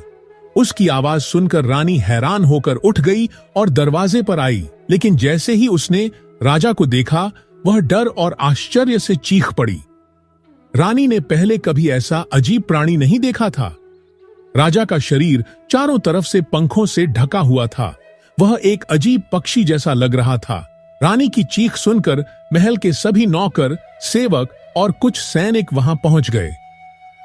Speaker 1: उसकी आवाज सुनकर रानी हैरान होकर उठ गई और दरवाजे पर आई, लेकिन जैसे ही उसने राजा को देखा, वह डर और आश्चर्य से चीख पड़ी। रानी ने पहले कभी ऐसा अजीब प्राणी नहीं देखा था। राजा का शरीर चारों तरफ से पंखों से ढका हुआ था। वह एक अजीब पक्षी जैसा लग रहा था। रानी की चीख सुनकर महल के सभी नौकर, सेवक और कुछ सैनिक वहां पहुंच गए।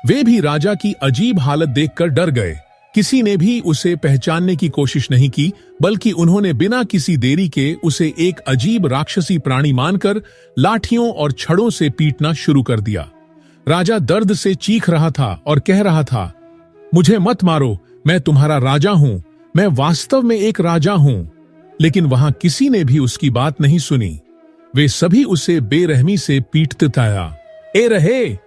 Speaker 1: वे भी राजा की अजीब हालत देखकर डर गए। किसी ने भी उसे पहचानने की कोशिश नहीं की, बल्कि उन्होंने बिना किसी देरी के उसे एक अजीब राक्षसी प्राणी मानकर लाठियों और छड़ों से पीटना शुरू कर दिया। राजा दर्द से चीख रहा था और कह रहा था, मुझे मत मारो, मैं तुम्हारा राजा हूं, मैं वास्तव में एक राजा हूं। लेकिन वहां किसी ने भी उसकी बात नहीं सुनी। वे सभी उसे बेरहमी से पीटते आया। ए रहे!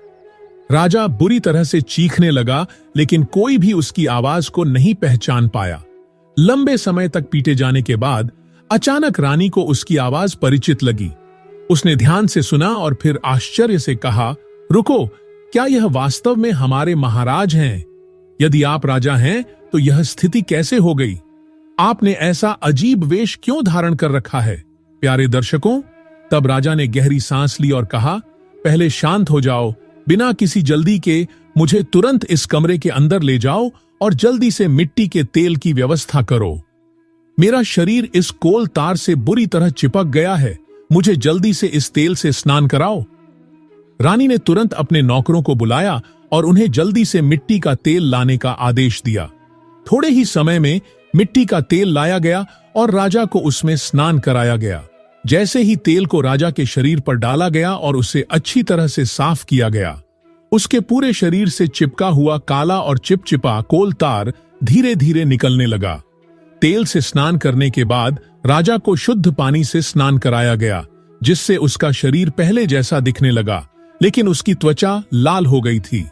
Speaker 1: राजा बुरी तरह से चीखने लगा, लेकिन कोई भी उसकी आवाज को नहीं पहचान पाया। लंबे समय तक पीटे जाने के बाद अचानक रानी को उसकी आवाज परिचित लगी। उसने ध्यान से सुना और फिर आश्चर्य से कहा, रुको, क्या यह वास्तव में हमारे महाराज हैं? यदि आप राजा हैं तो यह स्थिति कैसे हो गई? आपने ऐसा अजीब वेश क्यों धारण कर रखा है? प्यारे दर्शकों, तब राजा ने गहरी सांस ली और कहा, पहले शांत हो जाओ। बिना किसी जल्दी के मुझे तुरंत इस कमरे के अंदर ले जाओ और जल्दी से मिट्टी के तेल की व्यवस्था करो। मेरा शरीर इस कोल तार से बुरी तरह चिपक गया है। मुझे जल्दी से इस तेल से स्नान कराओ। रानी ने तुरंत अपने नौकरों को बुलाया और उन्हें जल्दी से मिट्टी का तेल लाने का आदेश दिया। थोड़े ही समय में मिट्टी का तेल लाया गया और राजा को उसमें स्नान कराया गया। जैसे ही तेल को राजा के शरीर पर डाला गया और उसे अच्छी तरह से साफ किया गया, उसके पूरे शरीर से चिपका हुआ काला और चिपचिपा कोल तार धीरे धीरे निकलने लगा। तेल से स्नान करने के बाद राजा को शुद्ध पानी से स्नान कराया गया, जिससे उसका शरीर पहले जैसा दिखने लगा, लेकिन उसकी त्वचा लाल हो गई थी।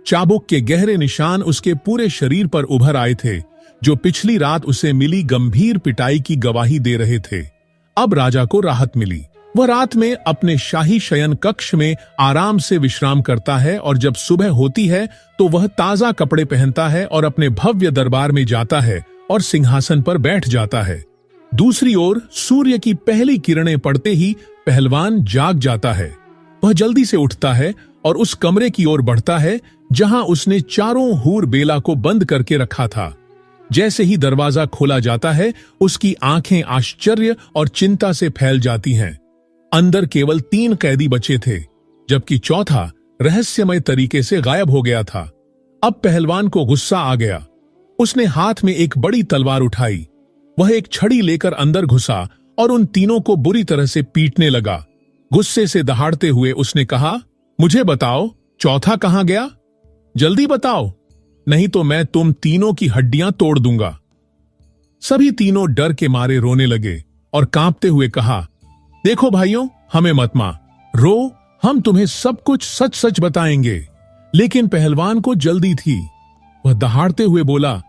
Speaker 1: चाबुक के गहरे निशान उसके पूरे शरीर पर उभर आए थे, जो पिछली रात उसे मिली गंभीर पिटाई की गवाही दे रहे थे। अब राजा को राहत मिली। वह रात में अपने शाही शयन कक्ष में आराम से विश्राम करता है और जब सुबह होती है तो वह ताजा कपड़े पहनता है और अपने भव्य दरबार में जाता है और सिंहासन पर बैठ जाता है। दूसरी ओर सूर्य की पहली किरणें पड़ते ही पहलवान जाग जाता है। वह जल्दी से उठता है और उस कमरे की ओर बढ़ता है जहां उसने चारों हूर बेला को बंद करके रखा था। जैसे ही दरवाजा खोला जाता है, उसकी आंखें आश्चर्य और चिंता से फैल जाती हैं। अंदर केवल 3 कैदी बचे थे, जबकि चौथा रहस्यमय तरीके से गायब हो गया था। अब पहलवान को गुस्सा आ गया। उसने हाथ में एक बड़ी तलवार उठाई। वह एक छड़ी लेकर अंदर घुसा और उन तीनों को बुरी तरह से पीटने लगा। गुस्से से दहाड़ते हुए उसने कहा, मुझे बताओ, चौथा कहां गया? जल्दी बताओ, नहीं तो मैं तुम तीनों की हड्डियां तोड़ दूंगा। सभी तीनों डर के मारे रोने लगे और कांपते हुए कहा, देखो भाइयों, हमें मत रो, हम तुम्हें सब कुछ सच सच बताएंगे। लेकिन पहलवान को जल्दी थी। वह दहाड़ते हुए बोला,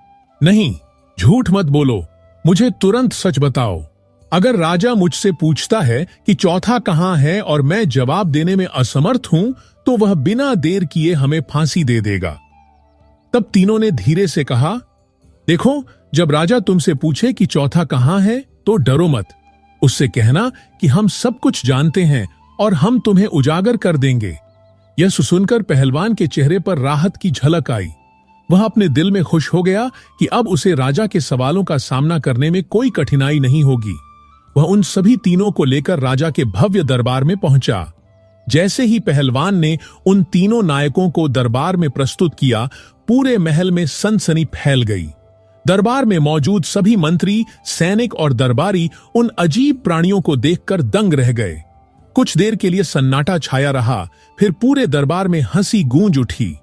Speaker 1: नहीं, झूठ मत बोलो, मुझे तुरंत सच बताओ। अगर राजा मुझसे पूछता है कि चौथा कहां है और मैं जवाब देने में असमर्थ हूं, तो वह बिना देर किए हमें फांसी दे देगा। तब तीनों ने धीरे से कहा, देखो, जब राजा तुमसे पूछे कि चौथा कहां है तो डरो मत। उससे कहना कि हम सब कुछ जानते हैं और हम तुम्हें उजागर कर देंगे। यह सुनकर पहलवान के चेहरे पर राहत की झलक आई। वह अपने दिल में खुश हो गया कि अब उसे राजा के सवालों का सामना करने में कोई कठिनाई नहीं होगी। वह उन सभी तीनों को लेकर राजा के भव्य दरबार में पहुंचा। जैसे ही पहलवान ने उन तीनों नायकों को दरबार में प्रस्तुत किया, पूरे महल में सनसनी फैल गई। दरबार में मौजूद सभी मंत्री, सैनिक और दरबारी उन अजीब प्राणियों को देखकर दंग रह गए। कुछ देर के लिए सन्नाटा छाया रहा, फिर पूरे दरबार में हंसी गूंज उठी।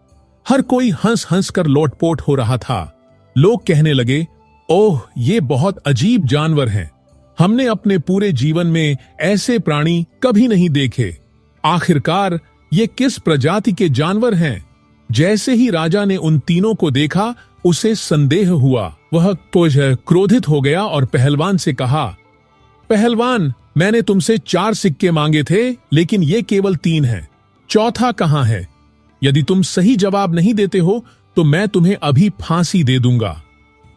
Speaker 1: हर कोई हंस हंस कर लोटपोट हो रहा था। लोग कहने लगे, ओह, ये बहुत अजीब जानवर हैं। हमने अपने पूरे जीवन में ऐसे प्राणी कभी नहीं देखे। आखिरकार ये किस प्रजाति के जानवर हैं? जैसे ही राजा ने उन तीनों को देखा, उसे संदेह हुआ। वह क्रोधित हो गया और पहलवान से कहा, पहलवान, मैंने तुमसे 4 सिक्के मांगे थे, लेकिन ये केवल 3 हैं। चौथा कहां है? यदि तुम सही जवाब नहीं देते हो तो मैं तुम्हें अभी फांसी दे दूंगा।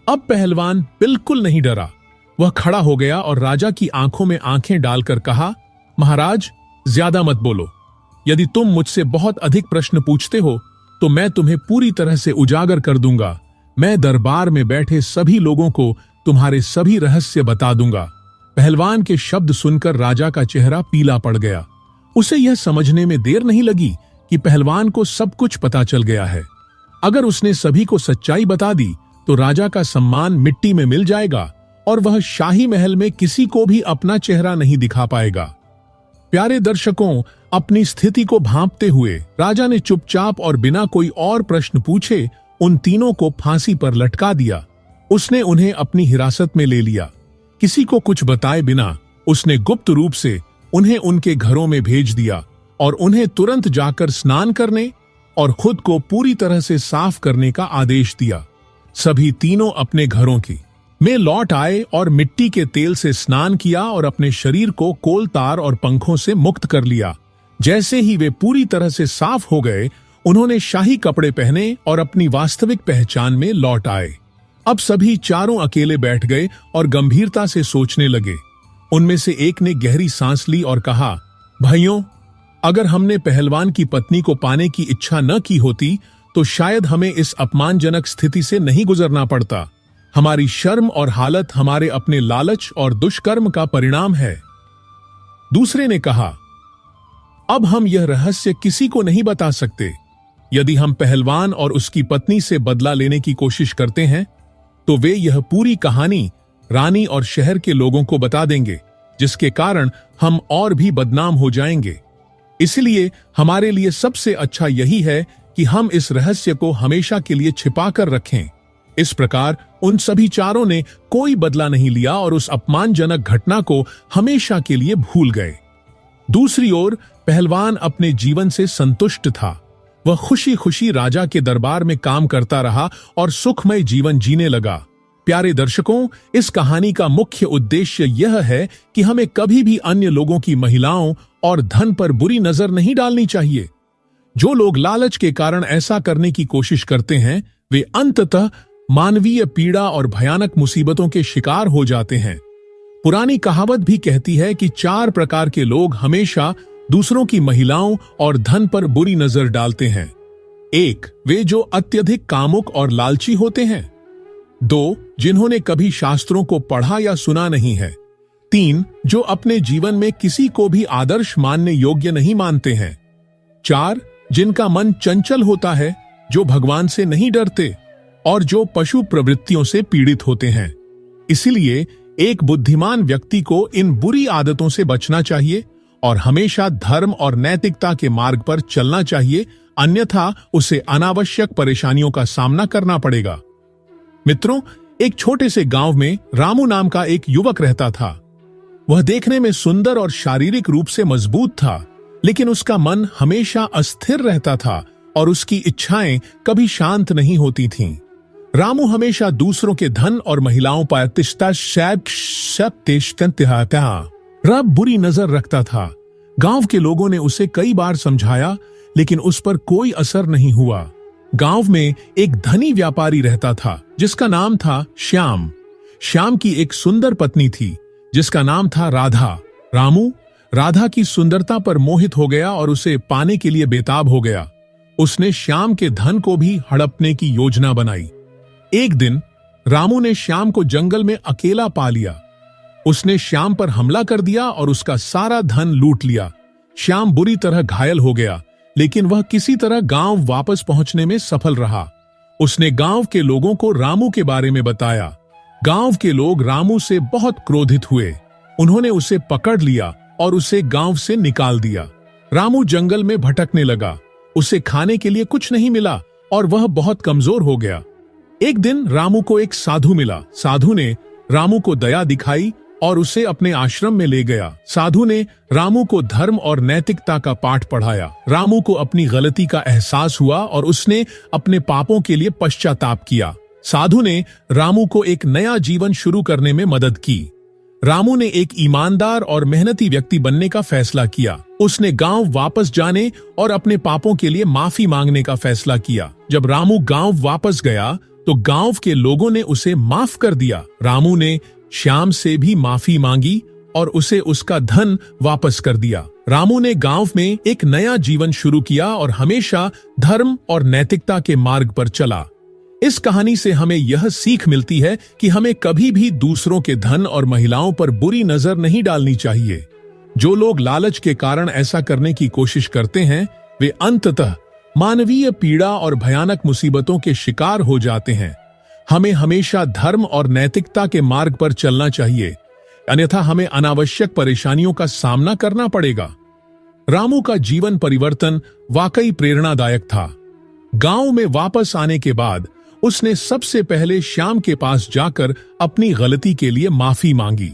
Speaker 1: अब पहलवान बिल्कुल नहीं डरा। वह खड़ा हो गया और राजा की आंखों में आंखें डालकर कहा, महाराज, ज्यादा मत बोलो। यदि तुम मुझसे बहुत अधिक प्रश्न पूछते हो तो मैं तुम्हें पूरी तरह से उजागर कर दूंगा। मैं दरबार में बैठे सभी लोगों को तुम्हारे सभी रहस्य बता दूंगा। पहलवान के शब्द सुनकर राजा का चेहरा पीला पड़ गया। उसे यह समझने में देर नहीं लगी कि पहलवान को सब कुछ पता चल गया है। अगर उसने सभी को सच्चाई बता दी तो राजा का सम्मान मिट्टी में मिल जाएगा और वह शाही महल में किसी को भी अपना चेहरा नहीं दिखा पाएगा। प्यारे दर्शकों, अपनी स्थिति को भांपते हुए राजा ने चुपचाप और बिना कोई और प्रश्न पूछे उन तीनों को फांसी पर लटका दिया। उसने उन्हें अपनी हिरासत में ले लिया। किसी को कुछ बताए बिना उसने गुप्त रूप से उन्हें उनके घरों में भेज दिया और उन्हें तुरंत जाकर स्नान करने और खुद को पूरी तरह से साफ करने का आदेश दिया। सभी तीनों अपने घरों में लौट आए और मिट्टी के तेल से स्नान किया और अपने शरीर को कोल तार और पंखों से मुक्त कर लिया। जैसे ही वे पूरी तरह से साफ हो गए, उन्होंने शाही कपड़े पहने और अपनी वास्तविक पहचान में लौट आए। अब सभी चारों अकेले बैठ गए और गंभीरता से सोचने लगे। उनमें से एक ने गहरी सांस ली और कहा, भाइयों, अगर हमने पहलवान की पत्नी को पाने की इच्छा न की होती तो शायद हमें इस अपमानजनक स्थिति से नहीं गुजरना पड़ता। हमारी शर्म और हालत हमारे अपने लालच और दुष्कर्म का परिणाम है। दूसरे ने कहा, अब हम यह रहस्य किसी को नहीं बता सकते। यदि हम पहलवान और उसकी पत्नी से बदला लेने की कोशिश करते हैं तो वे यह पूरी कहानी रानी और शहर के लोगों को बता देंगे, जिसके कारण हम और भी बदनाम हो जाएंगे। इसलिए हमारे लिए सबसे अच्छा यही है कि हम इस रहस्य को हमेशा के लिए छिपा कर रखें। इस प्रकार उन सभी चारों ने कोई बदला नहीं लिया और उस अपमानजनक घटना को हमेशा के लिए भूल गए। दूसरी ओर पहलवान अपने जीवन से संतुष्ट था। वह खुशी खुशी राजा के दरबार में काम करता रहा और सुखमय जीवन जीने लगा। प्यारे दर्शकों, इस कहानी का मुख्य उद्देश्य यह है कि हमें कभी भी अन्य लोगों की महिलाओं और धन पर बुरी नजर नहीं डालनी चाहिए। जो लोग लालच के कारण ऐसा करने की कोशिश करते हैं वे अंततः मानवीय पीड़ा और भयानक मुसीबतों के शिकार हो जाते हैं। पुरानी कहावत भी कहती है कि 4 प्रकार के लोग हमेशा दूसरों की महिलाओं और धन पर बुरी नजर डालते हैं। 1. वे जो अत्यधिक कामुक और लालची होते हैं। 2. जिन्होंने कभी शास्त्रों को पढ़ा या सुना नहीं है। 3. जो अपने जीवन में किसी को भी आदर्श मानने योग्य नहीं मानते हैं। 4. जिनका मन चंचल होता है, जो भगवान से नहीं डरते और जो पशु प्रवृत्तियों से पीड़ित होते हैं। इसलिए एक बुद्धिमान व्यक्ति को इन बुरी आदतों से बचना चाहिए और हमेशा धर्म और नैतिकता के मार्ग पर चलना चाहिए, अन्यथा उसे अनावश्यक परेशानियों का सामना करना पड़ेगा। मित्रों, एक छोटे से गांव में रामू नाम का एक युवक रहता था। वह देखने में सुंदर और शारीरिक रूप से मजबूत था, लेकिन उसका मन हमेशा अस्थिर रहता था और उसकी इच्छाएं कभी शांत नहीं होती थीं। रामू हमेशा दूसरों के धन और महिलाओं पर रब बुरी नजर रखता था। गांव के लोगों ने उसे कई बार समझाया, लेकिन उस पर कोई असर नहीं हुआ। गांव में एक धनी व्यापारी रहता था जिसका नाम था श्याम। श्याम की एक सुंदर पत्नी थी जिसका नाम था राधा। रामू राधा की सुंदरता पर मोहित हो गया और उसे पाने के लिए बेताब हो गया। उसने श्याम के धन को भी हड़पने की योजना बनाई। एक दिन रामू ने श्याम को जंगल में अकेला पा लिया। उसने श्याम पर हमला कर दिया और उसका सारा धन लूट लिया। श्याम बुरी तरह घायल हो गया, लेकिन वह किसी तरह गांव वापस पहुंचने में सफल रहा। उसने गांव के लोगों को रामू के बारे में बताया। गांव के लोग रामू से बहुत क्रोधित हुए। उन्होंने उसे पकड़ लिया और उसे गांव से निकाल दिया। रामू जंगल में भटकने लगा। उसे खाने के लिए कुछ नहीं मिला और वह बहुत कमजोर हो गया। एक दिन रामू को एक साधु मिला। साधु ने रामू को दया दिखाई और उसे अपने आश्रम में ले गया। साधु ने रामू को धर्म और नैतिकता का पाठ पढ़ाया। रामू को अपनी गलती का एहसास हुआ और उसने अपने पापों के लिए पश्चाताप किया। साधु ने रामू को एक नया जीवन शुरू करने में मदद की। रामू ने एक ईमानदार और मेहनती व्यक्ति बनने का फैसला किया। उसने गांव वापस जाने और अपने पापों के लिए माफी मांगने का फैसला किया। जब रामू गांव वापस गया तो गांव के लोगों ने उसे माफ कर दिया। रामू ने श्याम से भी माफी मांगी और उसे उसका धन वापस कर दिया। रामू ने गांव में एक नया जीवन शुरू किया और हमेशा धर्म और नैतिकता के मार्ग पर चला। इस कहानी से हमें यह सीख मिलती है कि हमें कभी भी दूसरों के धन और महिलाओं पर बुरी नजर नहीं डालनी चाहिए। जो लोग लालच के कारण ऐसा करने की कोशिश करते हैं वे अंततः मानवीय पीड़ा और भयानक मुसीबतों के शिकार हो जाते हैं। हमें हमेशा धर्म और नैतिकता के मार्ग पर चलना चाहिए, अन्यथा हमें अनावश्यक परेशानियों का सामना करना पड़ेगा। रामू का जीवन परिवर्तन वाकई प्रेरणादायक था। गांव में वापस आने के बाद उसने सबसे पहले श्याम के पास जाकर अपनी गलती के लिए माफी मांगी।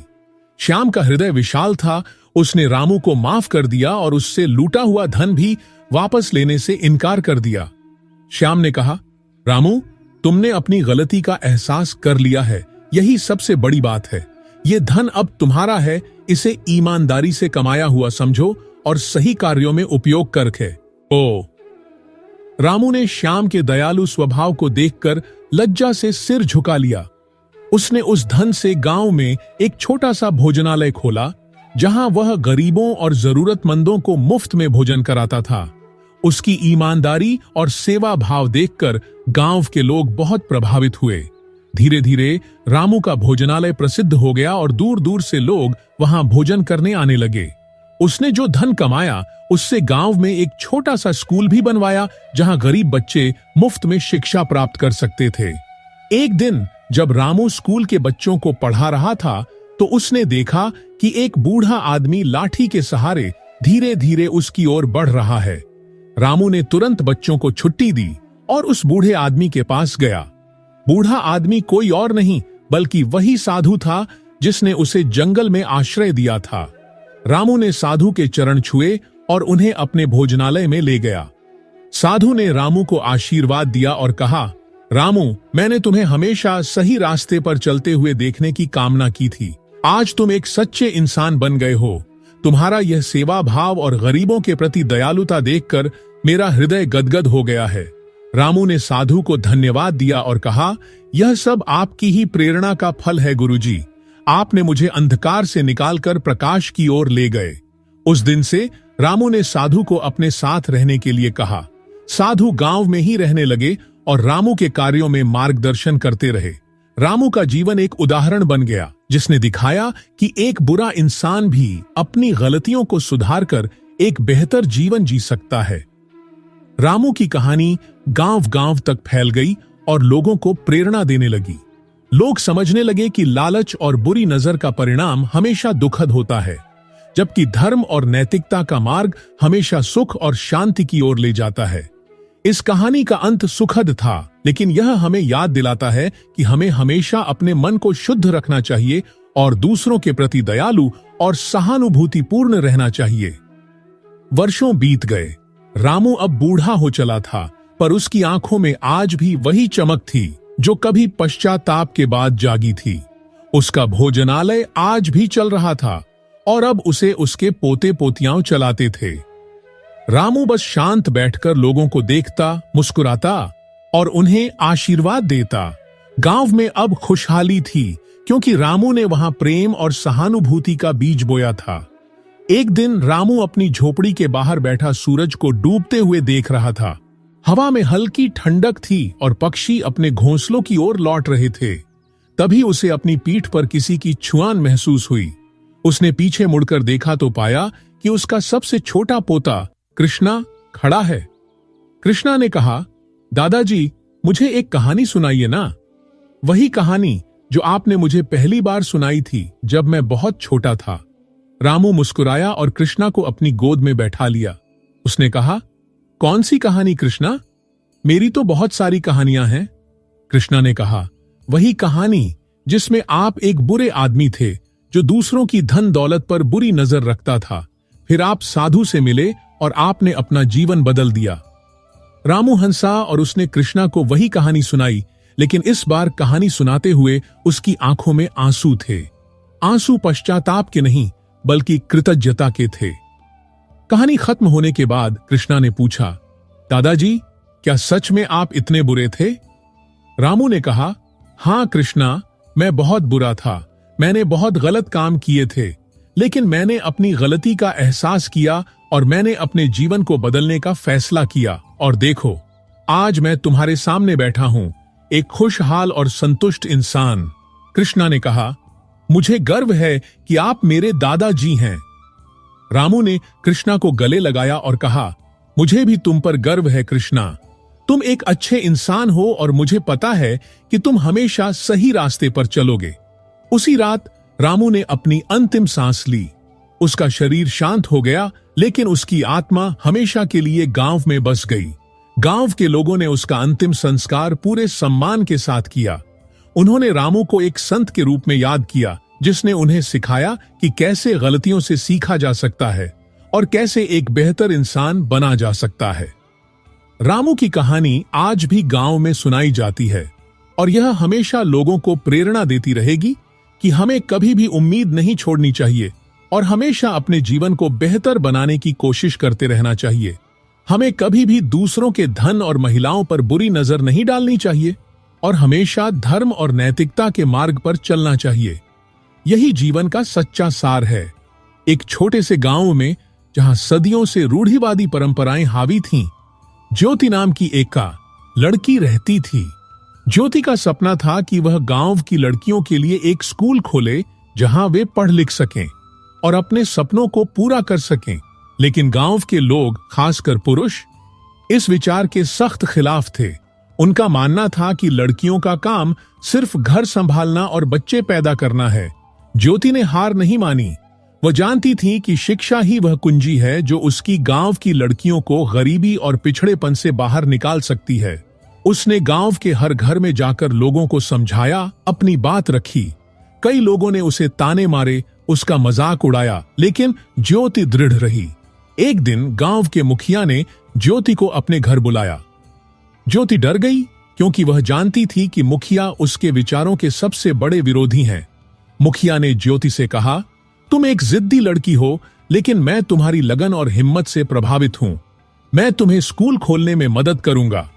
Speaker 1: श्याम का हृदय विशाल था। उसने रामू को माफ कर दिया और उससे लूटा हुआ धन भी वापस लेने से इनकार कर दिया। श्याम ने कहा, रामू, तुमने अपनी गलती का एहसास कर लिया है, यही सबसे बड़ी बात है। ये धन अब तुम्हारा है, इसे ईमानदारी से कमाया हुआ समझो और सही कार्यों में उपयोग करके। रामू ने श्याम के दयालु स्वभाव को देखकर लज्जा से सिर झुका लिया। उसने उस धन से गांव में एक छोटा सा भोजनालय खोला, जहां वह गरीबों और जरूरतमंदों को मुफ्त में भोजन कराता था। उसकी ईमानदारी और सेवा भाव देखकर गांव के लोग बहुत प्रभावित हुए। धीरे धीरे रामू का भोजनालय प्रसिद्ध हो गया और दूर दूर से लोग वहां भोजन करने आने लगे। उसने जो धन कमाया उससे गांव में एक छोटा सा स्कूल भी बनवाया, जहां गरीब बच्चे मुफ्त में शिक्षा प्राप्त कर सकते थे। एक दिन जब रामू स्कूल के बच्चों को पढ़ा रहा था, तो उसने देखा कि एक बूढ़ा आदमी लाठी के सहारे धीरे धीरे उसकी ओर बढ़ रहा है। रामू ने तुरंत बच्चों को छुट्टी दी और उस बूढ़े आदमी के पास गया। बूढ़ा आदमी कोई और नहीं बल्कि वही साधु था जिसने उसे जंगल में आश्रय दिया था। रामू ने साधु के चरण छुए और उन्हें अपने भोजनालय में ले गया। साधु ने रामू को आशीर्वाद दिया और कहा, रामू, मैंने तुम्हें हमेशा सही रास्ते पर चलते हुए देखने की कामना की थी। आज तुम एक सच्चे इंसान बन गए हो। तुम्हारा यह सेवा भाव और गरीबों के प्रति दयालुता देखकर मेरा हृदय गदगद हो गया है। रामू ने साधु को धन्यवाद दिया और कहा, यह सब आपकी ही प्रेरणा का फल है गुरुजी। आपने मुझे अंधकार से निकालकर प्रकाश की ओर ले गए। उस दिन से रामू ने साधु को अपने साथ रहने के लिए कहा। साधु गांव में ही रहने लगे और रामू के कार्यों में मार्गदर्शन करते रहे। रामू का जीवन एक उदाहरण बन गया, जिसने दिखाया कि एक बुरा इंसान भी अपनी गलतियों को सुधारकर एक बेहतर जीवन जी सकता है। रामू की कहानी गांव-गांव तक फैल गई और लोगों को प्रेरणा देने लगी। लोग समझने लगे कि लालच और बुरी नजर का परिणाम हमेशा दुखद होता है, जबकि धर्म और नैतिकता का मार्ग हमेशा सुख और शांति की ओर ले जाता है। इस कहानी का अंत सुखद था, लेकिन यह हमें याद दिलाता है कि हमें हमेशा अपने मन को शुद्ध रखना चाहिए और दूसरों के प्रति दयालु और सहानुभूतिपूर्ण रहना चाहिए। वर्षों बीत गए। रामू अब बूढ़ा हो चला था, पर उसकी आंखों में आज भी वही चमक थी जो कभी पश्चाताप के बाद जागी थी। उसका भोजनालय आज भी चल रहा था और अब उसे उसके पोते पोतियां चलाते थे। रामू बस शांत बैठकर लोगों को देखता, मुस्कुराता और उन्हें आशीर्वाद देता। गांव में अब खुशहाली थी, क्योंकि रामू ने वहां प्रेम और सहानुभूति का बीज बोया था। एक दिन रामू अपनी झोपड़ी के बाहर बैठा सूरज को डूबते हुए देख रहा था। हवा में हल्की ठंडक थी और पक्षी अपने घोंसलों की ओर लौट रहे थे। तभी उसे अपनी पीठ पर किसी की छुआन महसूस हुई। उसने पीछे मुड़कर देखा तो पाया कि उसका सबसे छोटा पोता कृष्णा खड़ा है। कृष्णा ने कहा, दादाजी, मुझे एक कहानी सुनाइए ना। वही कहानी जो आपने मुझे पहली बार सुनाई थी जब मैं बहुत छोटा था। रामू मुस्कुराया और कृष्णा को अपनी गोद में बैठा लिया। उसने कहा, कौन सी कहानी कृष्णा? मेरी तो बहुत सारी कहानियां हैं। कृष्णा ने कहा, वही कहानी जिसमें आप एक बुरे आदमी थे जो दूसरों की धन दौलत पर बुरी नजर रखता था। फिर आप साधु से मिले और आपने अपना जीवन बदल दिया। रामू हंसा और उसने कृष्णा को वही कहानी सुनाई, लेकिन इस बार कहानी सुनाते हुए उसकी आंखों में आंसू थे। आंसू पश्चाताप के नहीं, बल्कि कृतज्ञता के थे। कहानी खत्म होने के बाद कृष्णा ने पूछा, दादाजी, क्या सच में आप इतने बुरे थे? रामू ने कहा, हां कृष्णा, मैं बहुत बुरा था। मैंने बहुत गलत काम किए थे, लेकिन मैंने अपनी गलती का एहसास किया और मैंने अपने जीवन को बदलने का फैसला किया। और देखो, आज मैं तुम्हारे सामने बैठा हूं, एक खुशहाल और संतुष्ट इंसान। कृष्णा ने कहा, मुझे गर्व है कि आप मेरे दादाजी हैं। रामू ने कृष्णा को गले लगाया और कहा, मुझे भी तुम पर गर्व है कृष्णा। तुम एक अच्छे इंसान हो और मुझे पता है कि तुम हमेशा सही रास्ते पर चलोगे। उसी रात रामू ने अपनी अंतिम सांस ली। उसका शरीर शांत हो गया, लेकिन उसकी आत्मा हमेशा के लिए गांव में बस गई। गांव के लोगों ने उसका अंतिम संस्कार पूरे सम्मान के साथ किया। उन्होंने रामू को एक संत के रूप में याद किया, जिसने उन्हें सिखाया कि कैसे गलतियों से सीखा जा सकता है और कैसे एक बेहतर इंसान बना जा सकता है। रामू की कहानी आज भी गांव में सुनाई जाती है और यह हमेशा लोगों को प्रेरणा देती रहेगी कि हमें कभी भी उम्मीद नहीं छोड़नी चाहिए और हमेशा अपने जीवन को बेहतर बनाने की कोशिश करते रहना चाहिए। हमें कभी भी दूसरों के धन और महिलाओं पर बुरी नजर नहीं डालनी चाहिए और हमेशा धर्म और नैतिकता के मार्ग पर चलना चाहिए। यही जीवन का सच्चा सार है। एक छोटे से गांव में, जहां सदियों से रूढ़िवादी परंपराएं हावी थीं, ज्योति नाम की एक लड़की रहती थी। ज्योति का सपना था कि वह गांव की लड़कियों के लिए एक स्कूल खोले जहां वे पढ़ लिख सकें और अपने सपनों को पूरा कर सकें। लेकिन गांव के लोग, खासकर पुरुष, इस विचार के सख्त खिलाफ थे। उनका मानना था कि लड़कियों का काम सिर्फ घर संभालना और बच्चे पैदा करना है। ज्योति ने हार नहीं मानी। वह जानती थी कि शिक्षा ही वह कुंजी है जो उसकी गांव की लड़कियों को गरीबी और पिछड़ेपन से बाहर निकाल सकती है। उसने गांव के हर घर में जाकर लोगों को समझाया, अपनी बात रखी। कई लोगों ने उसे ताने मारे, उसका मजाक उड़ाया, लेकिन ज्योति दृढ़ रही। एक दिन गांव के मुखिया ने ज्योति को अपने घर बुलाया। ज्योति डर गई, क्योंकि वह जानती थी कि मुखिया उसके विचारों के सबसे बड़े विरोधी हैं। मुखिया ने ज्योति से कहा, तुम एक जिद्दी लड़की हो, लेकिन मैं तुम्हारी लगन और हिम्मत से प्रभावित हूं। मैं तुम्हें स्कूल खोलने में मदद करूंगा।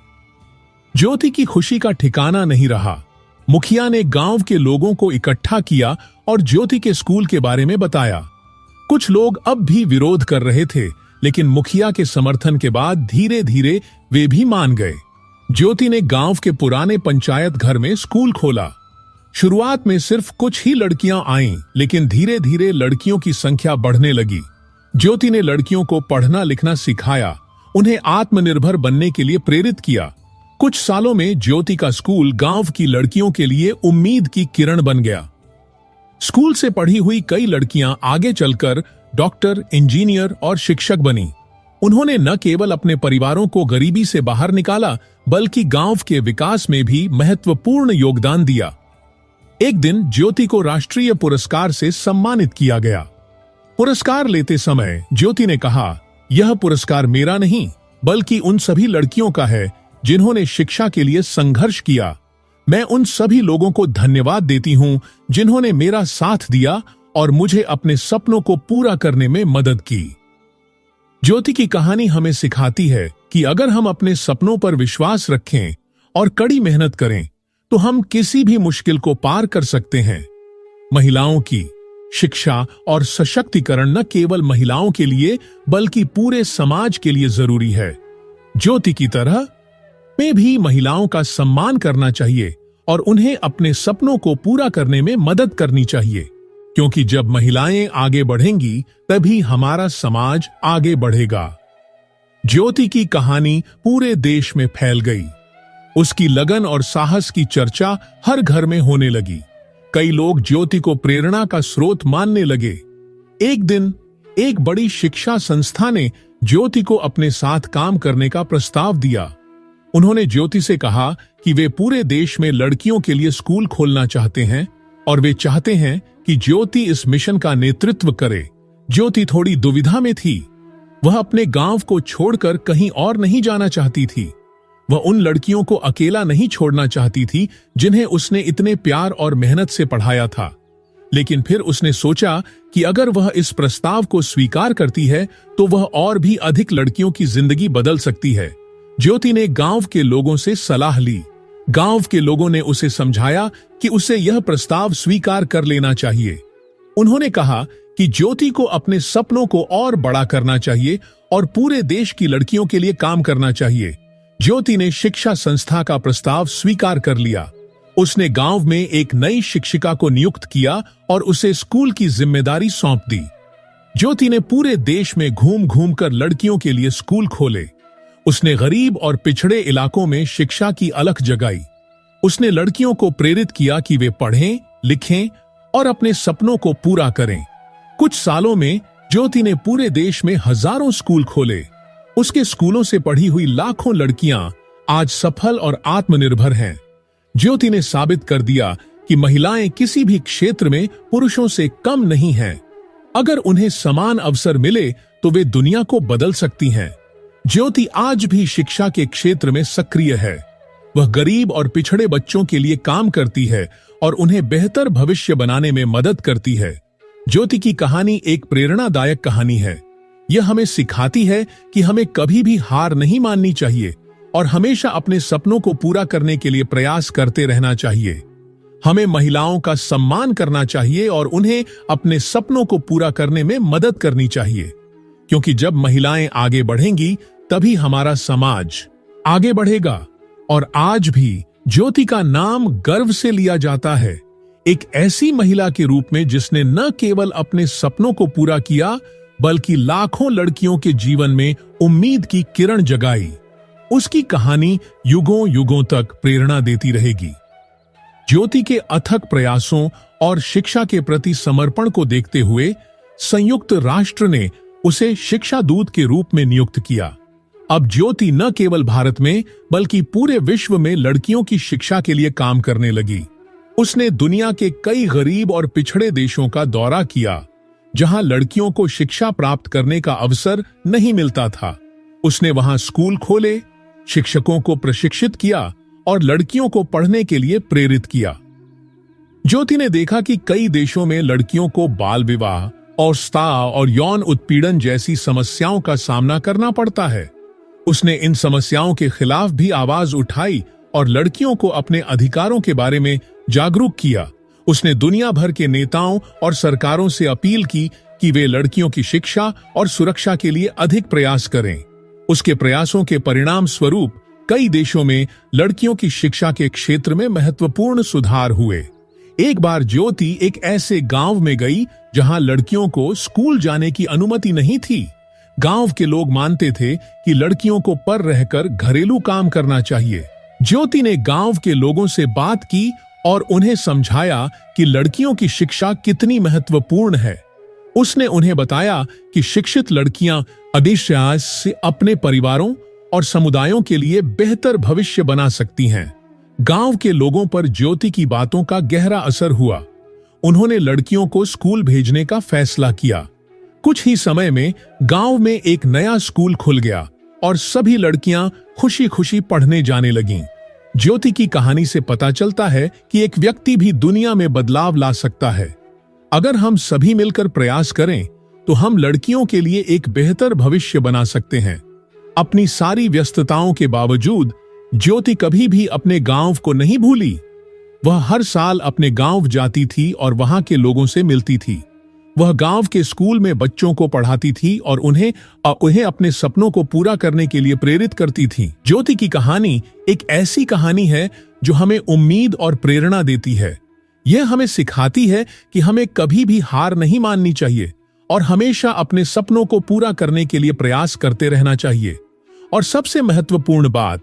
Speaker 1: ज्योति की खुशी का ठिकाना नहीं रहा। मुखिया ने गांव के लोगों को इकट्ठा किया और ज्योति के स्कूल के बारे में बताया। कुछ लोग अब भी विरोध कर रहे थे, लेकिन मुखिया के समर्थन के बाद धीरे धीरे वे भी मान गए। ज्योति ने गांव के पुराने पंचायत घर में स्कूल खोला। शुरुआत में सिर्फ कुछ ही लड़कियां आईं, लेकिन धीरे धीरे लड़कियों की संख्या बढ़ने लगी। ज्योति ने लड़कियों को पढ़ना लिखना सिखाया, उन्हें आत्मनिर्भर बनने के लिए प्रेरित किया। कुछ सालों में ज्योति का स्कूल गांव की लड़कियों के लिए उम्मीद की किरण बन गया। स्कूल से पढ़ी हुई कई लड़कियां आगे चलकर डॉक्टर, इंजीनियर और शिक्षक बनी। उन्होंने न केवल अपने परिवारों को गरीबी से बाहर निकाला, बल्कि गांव के विकास में भी महत्वपूर्ण योगदान दिया। एक दिन ज्योति को राष्ट्रीय पुरस्कार से सम्मानित किया गया। पुरस्कार लेते समय ज्योति ने कहा, यह पुरस्कार मेरा नहीं, बल्कि उन सभी लड़कियों का है जिन्होंने शिक्षा के लिए संघर्ष किया। मैं उन सभी लोगों को धन्यवाद देती हूं जिन्होंने मेरा साथ दिया और मुझे अपने सपनों को पूरा करने में मदद की। ज्योति की कहानी हमें सिखाती है कि अगर हम अपने सपनों पर विश्वास रखें और कड़ी मेहनत करें, तो हम किसी भी मुश्किल को पार कर सकते हैं। महिलाओं की शिक्षा और सशक्तिकरण न केवल महिलाओं के लिए, बल्कि पूरे समाज के लिए जरूरी है। ज्योति की तरह में भी महिलाओं का सम्मान करना चाहिए और उन्हें अपने सपनों को पूरा करने में मदद करनी चाहिए, क्योंकि जब महिलाएं आगे बढ़ेंगी, तभी हमारा समाज आगे बढ़ेगा। ज्योति की कहानी पूरे देश में फैल गई। उसकी लगन और साहस की चर्चा हर घर में होने लगी। कई लोग ज्योति को प्रेरणा का स्रोत मानने लगे। एक दिन एक बड़ी शिक्षा संस्था ने ज्योति को अपने साथ काम करने का प्रस्ताव दिया। उन्होंने ज्योति से कहा कि वे पूरे देश में लड़कियों के लिए स्कूल खोलना चाहते हैं और वे चाहते हैं कि ज्योति इस मिशन का नेतृत्व करे। ज्योति थोड़ी दुविधा में थी। वह अपने गांव को छोड़कर कहीं और नहीं जाना चाहती थी। वह उन लड़कियों को अकेला नहीं छोड़ना चाहती थी जिन्हें उसने इतने प्यार और मेहनत से पढ़ाया था। लेकिन फिर उसने सोचा कि अगर वह इस प्रस्ताव को स्वीकार करती है, तो वह और भी अधिक लड़कियों की जिंदगी बदल सकती है। ज्योति ने गांव के लोगों से सलाह ली। गांव के लोगों ने उसे समझाया कि उसे यह प्रस्ताव स्वीकार कर लेना चाहिए। उन्होंने कहा कि ज्योति को अपने सपनों को और बड़ा करना चाहिए और पूरे देश की लड़कियों के लिए काम करना चाहिए। ज्योति ने शिक्षा संस्था का प्रस्ताव स्वीकार कर लिया। उसने गांव में एक नई शिक्षिका को नियुक्त किया और उसे स्कूल की जिम्मेदारी सौंप दी। ज्योति ने पूरे देश में घूम घूम कर लड़कियों के लिए स्कूल खोले। उसने गरीब और पिछड़े इलाकों में शिक्षा की अलख जगाई। उसने लड़कियों को प्रेरित किया कि वे पढ़ें, लिखें और अपने सपनों को पूरा करें। कुछ सालों में ज्योति ने पूरे देश में हजारों स्कूल खोले। उसके स्कूलों से पढ़ी हुई लाखों लड़कियां आज सफल और आत्मनिर्भर हैं। ज्योति ने साबित कर दिया कि महिलाएं किसी भी क्षेत्र में पुरुषों से कम नहीं हैं। अगर उन्हें समान अवसर मिले, तो वे दुनिया को बदल सकती हैं। ज्योति आज भी शिक्षा के क्षेत्र में सक्रिय है। वह गरीब और पिछड़े बच्चों के लिए काम करती है और उन्हें बेहतर भविष्य बनाने में मदद करती है। ज्योति की कहानी एक प्रेरणादायक कहानी है। यह हमें सिखाती है कि हमें कभी भी हार नहीं माननी चाहिए और हमेशा अपने सपनों को पूरा करने के लिए प्रयास करते रहना चाहिए। हमें महिलाओं का सम्मान करना चाहिए और उन्हें अपने सपनों को पूरा करने में मदद करनी चाहिए, क्योंकि जब महिलाएं आगे बढ़ेंगी तभी हमारा समाज आगे बढ़ेगा। और आज भी ज्योति का नाम गर्व से लिया जाता है, एक ऐसी महिला के रूप में जिसने न केवल अपने सपनों को पूरा किया बल्कि लाखों लड़कियों के जीवन में उम्मीद की किरण जगाई। उसकी कहानी युगों युगों तक प्रेरणा देती रहेगी। ज्योति के अथक प्रयासों और शिक्षा के प्रति समर्पण को देखते हुए संयुक्त राष्ट्र ने उसे शिक्षा दूत के रूप में नियुक्त किया। अब ज्योति न केवल भारत में बल्कि पूरे विश्व में लड़कियों की शिक्षा के लिए काम करने लगी। उसने दुनिया के कई गरीब और पिछड़े देशों का दौरा किया जहां लड़कियों को शिक्षा प्राप्त करने का अवसर नहीं मिलता था। उसने वहां स्कूल खोले, शिक्षकों को प्रशिक्षित किया और लड़कियों को पढ़ने के लिए प्रेरित किया। ज्योति ने देखा कि कई देशों में लड़कियों को बाल विवाह, अस्वस्थता और यौन उत्पीड़न जैसी समस्याओं का सामना करना पड़ता है। उसने इन समस्याओं के खिलाफ भी आवाज उठाई और लड़कियों को अपने अधिकारों के बारे में जागरूक किया। उसने दुनिया भर के नेताओं और सरकारों से अपील की कि वे लड़कियों की शिक्षा और सुरक्षा के लिए अधिक प्रयास करें। उसके प्रयासों के परिणाम स्वरूप कई देशों में लड़कियों की शिक्षा के क्षेत्र में महत्वपूर्ण सुधार हुए। एक बार ज्योति एक ऐसे गांव में गई जहां लड़कियों को स्कूल जाने की अनुमति नहीं थी। गांव के लोग मानते थे कि लड़कियों को पर रहकर घरेलू काम करना चाहिए। ज्योति ने गांव के लोगों से बात की और उन्हें समझाया कि लड़कियों की शिक्षा कितनी महत्वपूर्ण है। उसने उन्हें बताया कि शिक्षित लड़कियां अवश्य से अपने परिवारों और समुदायों के लिए बेहतर भविष्य बना सकती हैं। गांव के लोगों पर ज्योति की बातों का गहरा असर हुआ। उन्होंने लड़कियों को स्कूल भेजने का फैसला किया। कुछ ही समय में गांव में एक नया स्कूल खुल गया और सभी लड़कियां खुशी खुशी पढ़ने जाने लगीं। ज्योति की कहानी से पता चलता है कि एक व्यक्ति भी दुनिया में बदलाव ला सकता है। अगर हम सभी मिलकर प्रयास करें तो हम लड़कियों के लिए एक बेहतर भविष्य बना सकते हैं। अपनी सारी व्यस्तताओं के बावजूद ज्योति कभी भी अपने गांव को नहीं भूली। वह हर साल अपने गांव जाती थी और वहां के लोगों से मिलती थी। वह गांव के स्कूल में बच्चों को पढ़ाती थी और उन्हें अपने सपनों को पूरा करने के लिए प्रेरित करती थी। ज्योति की कहानी एक ऐसी कहानी है जो हमें उम्मीद और प्रेरणा देती है। यह हमें सिखाती है कि हमें कभी भी हार नहीं माननी चाहिए और हमेशा अपने सपनों को पूरा करने के लिए प्रयास करते रहना चाहिए। और सबसे महत्वपूर्ण बात,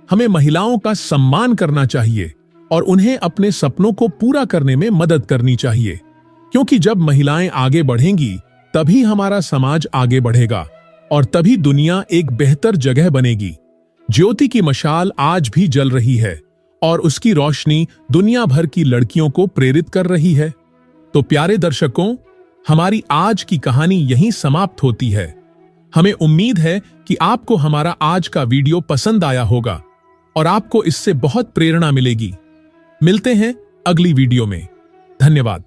Speaker 1: हमें महिलाओं का सम्मान करना चाहिए और उन्हें अपने सपनों को पूरा करने में मदद करनी चाहिए, क्योंकि जब महिलाएं आगे बढ़ेंगी तभी हमारा समाज आगे बढ़ेगा और तभी दुनिया एक बेहतर जगह बनेगी। ज्योति की मशाल आज भी जल रही है और उसकी रोशनी दुनिया भर की लड़कियों को प्रेरित कर रही है। तो प्यारे दर्शकों, हमारी आज की कहानी यहीं समाप्त होती है। हमें उम्मीद है कि आपको हमारा आज का वीडियो पसंद आया होगा और आपको इससे बहुत प्रेरणा मिलेगी। मिलते हैं अगली वीडियो में। धन्यवाद।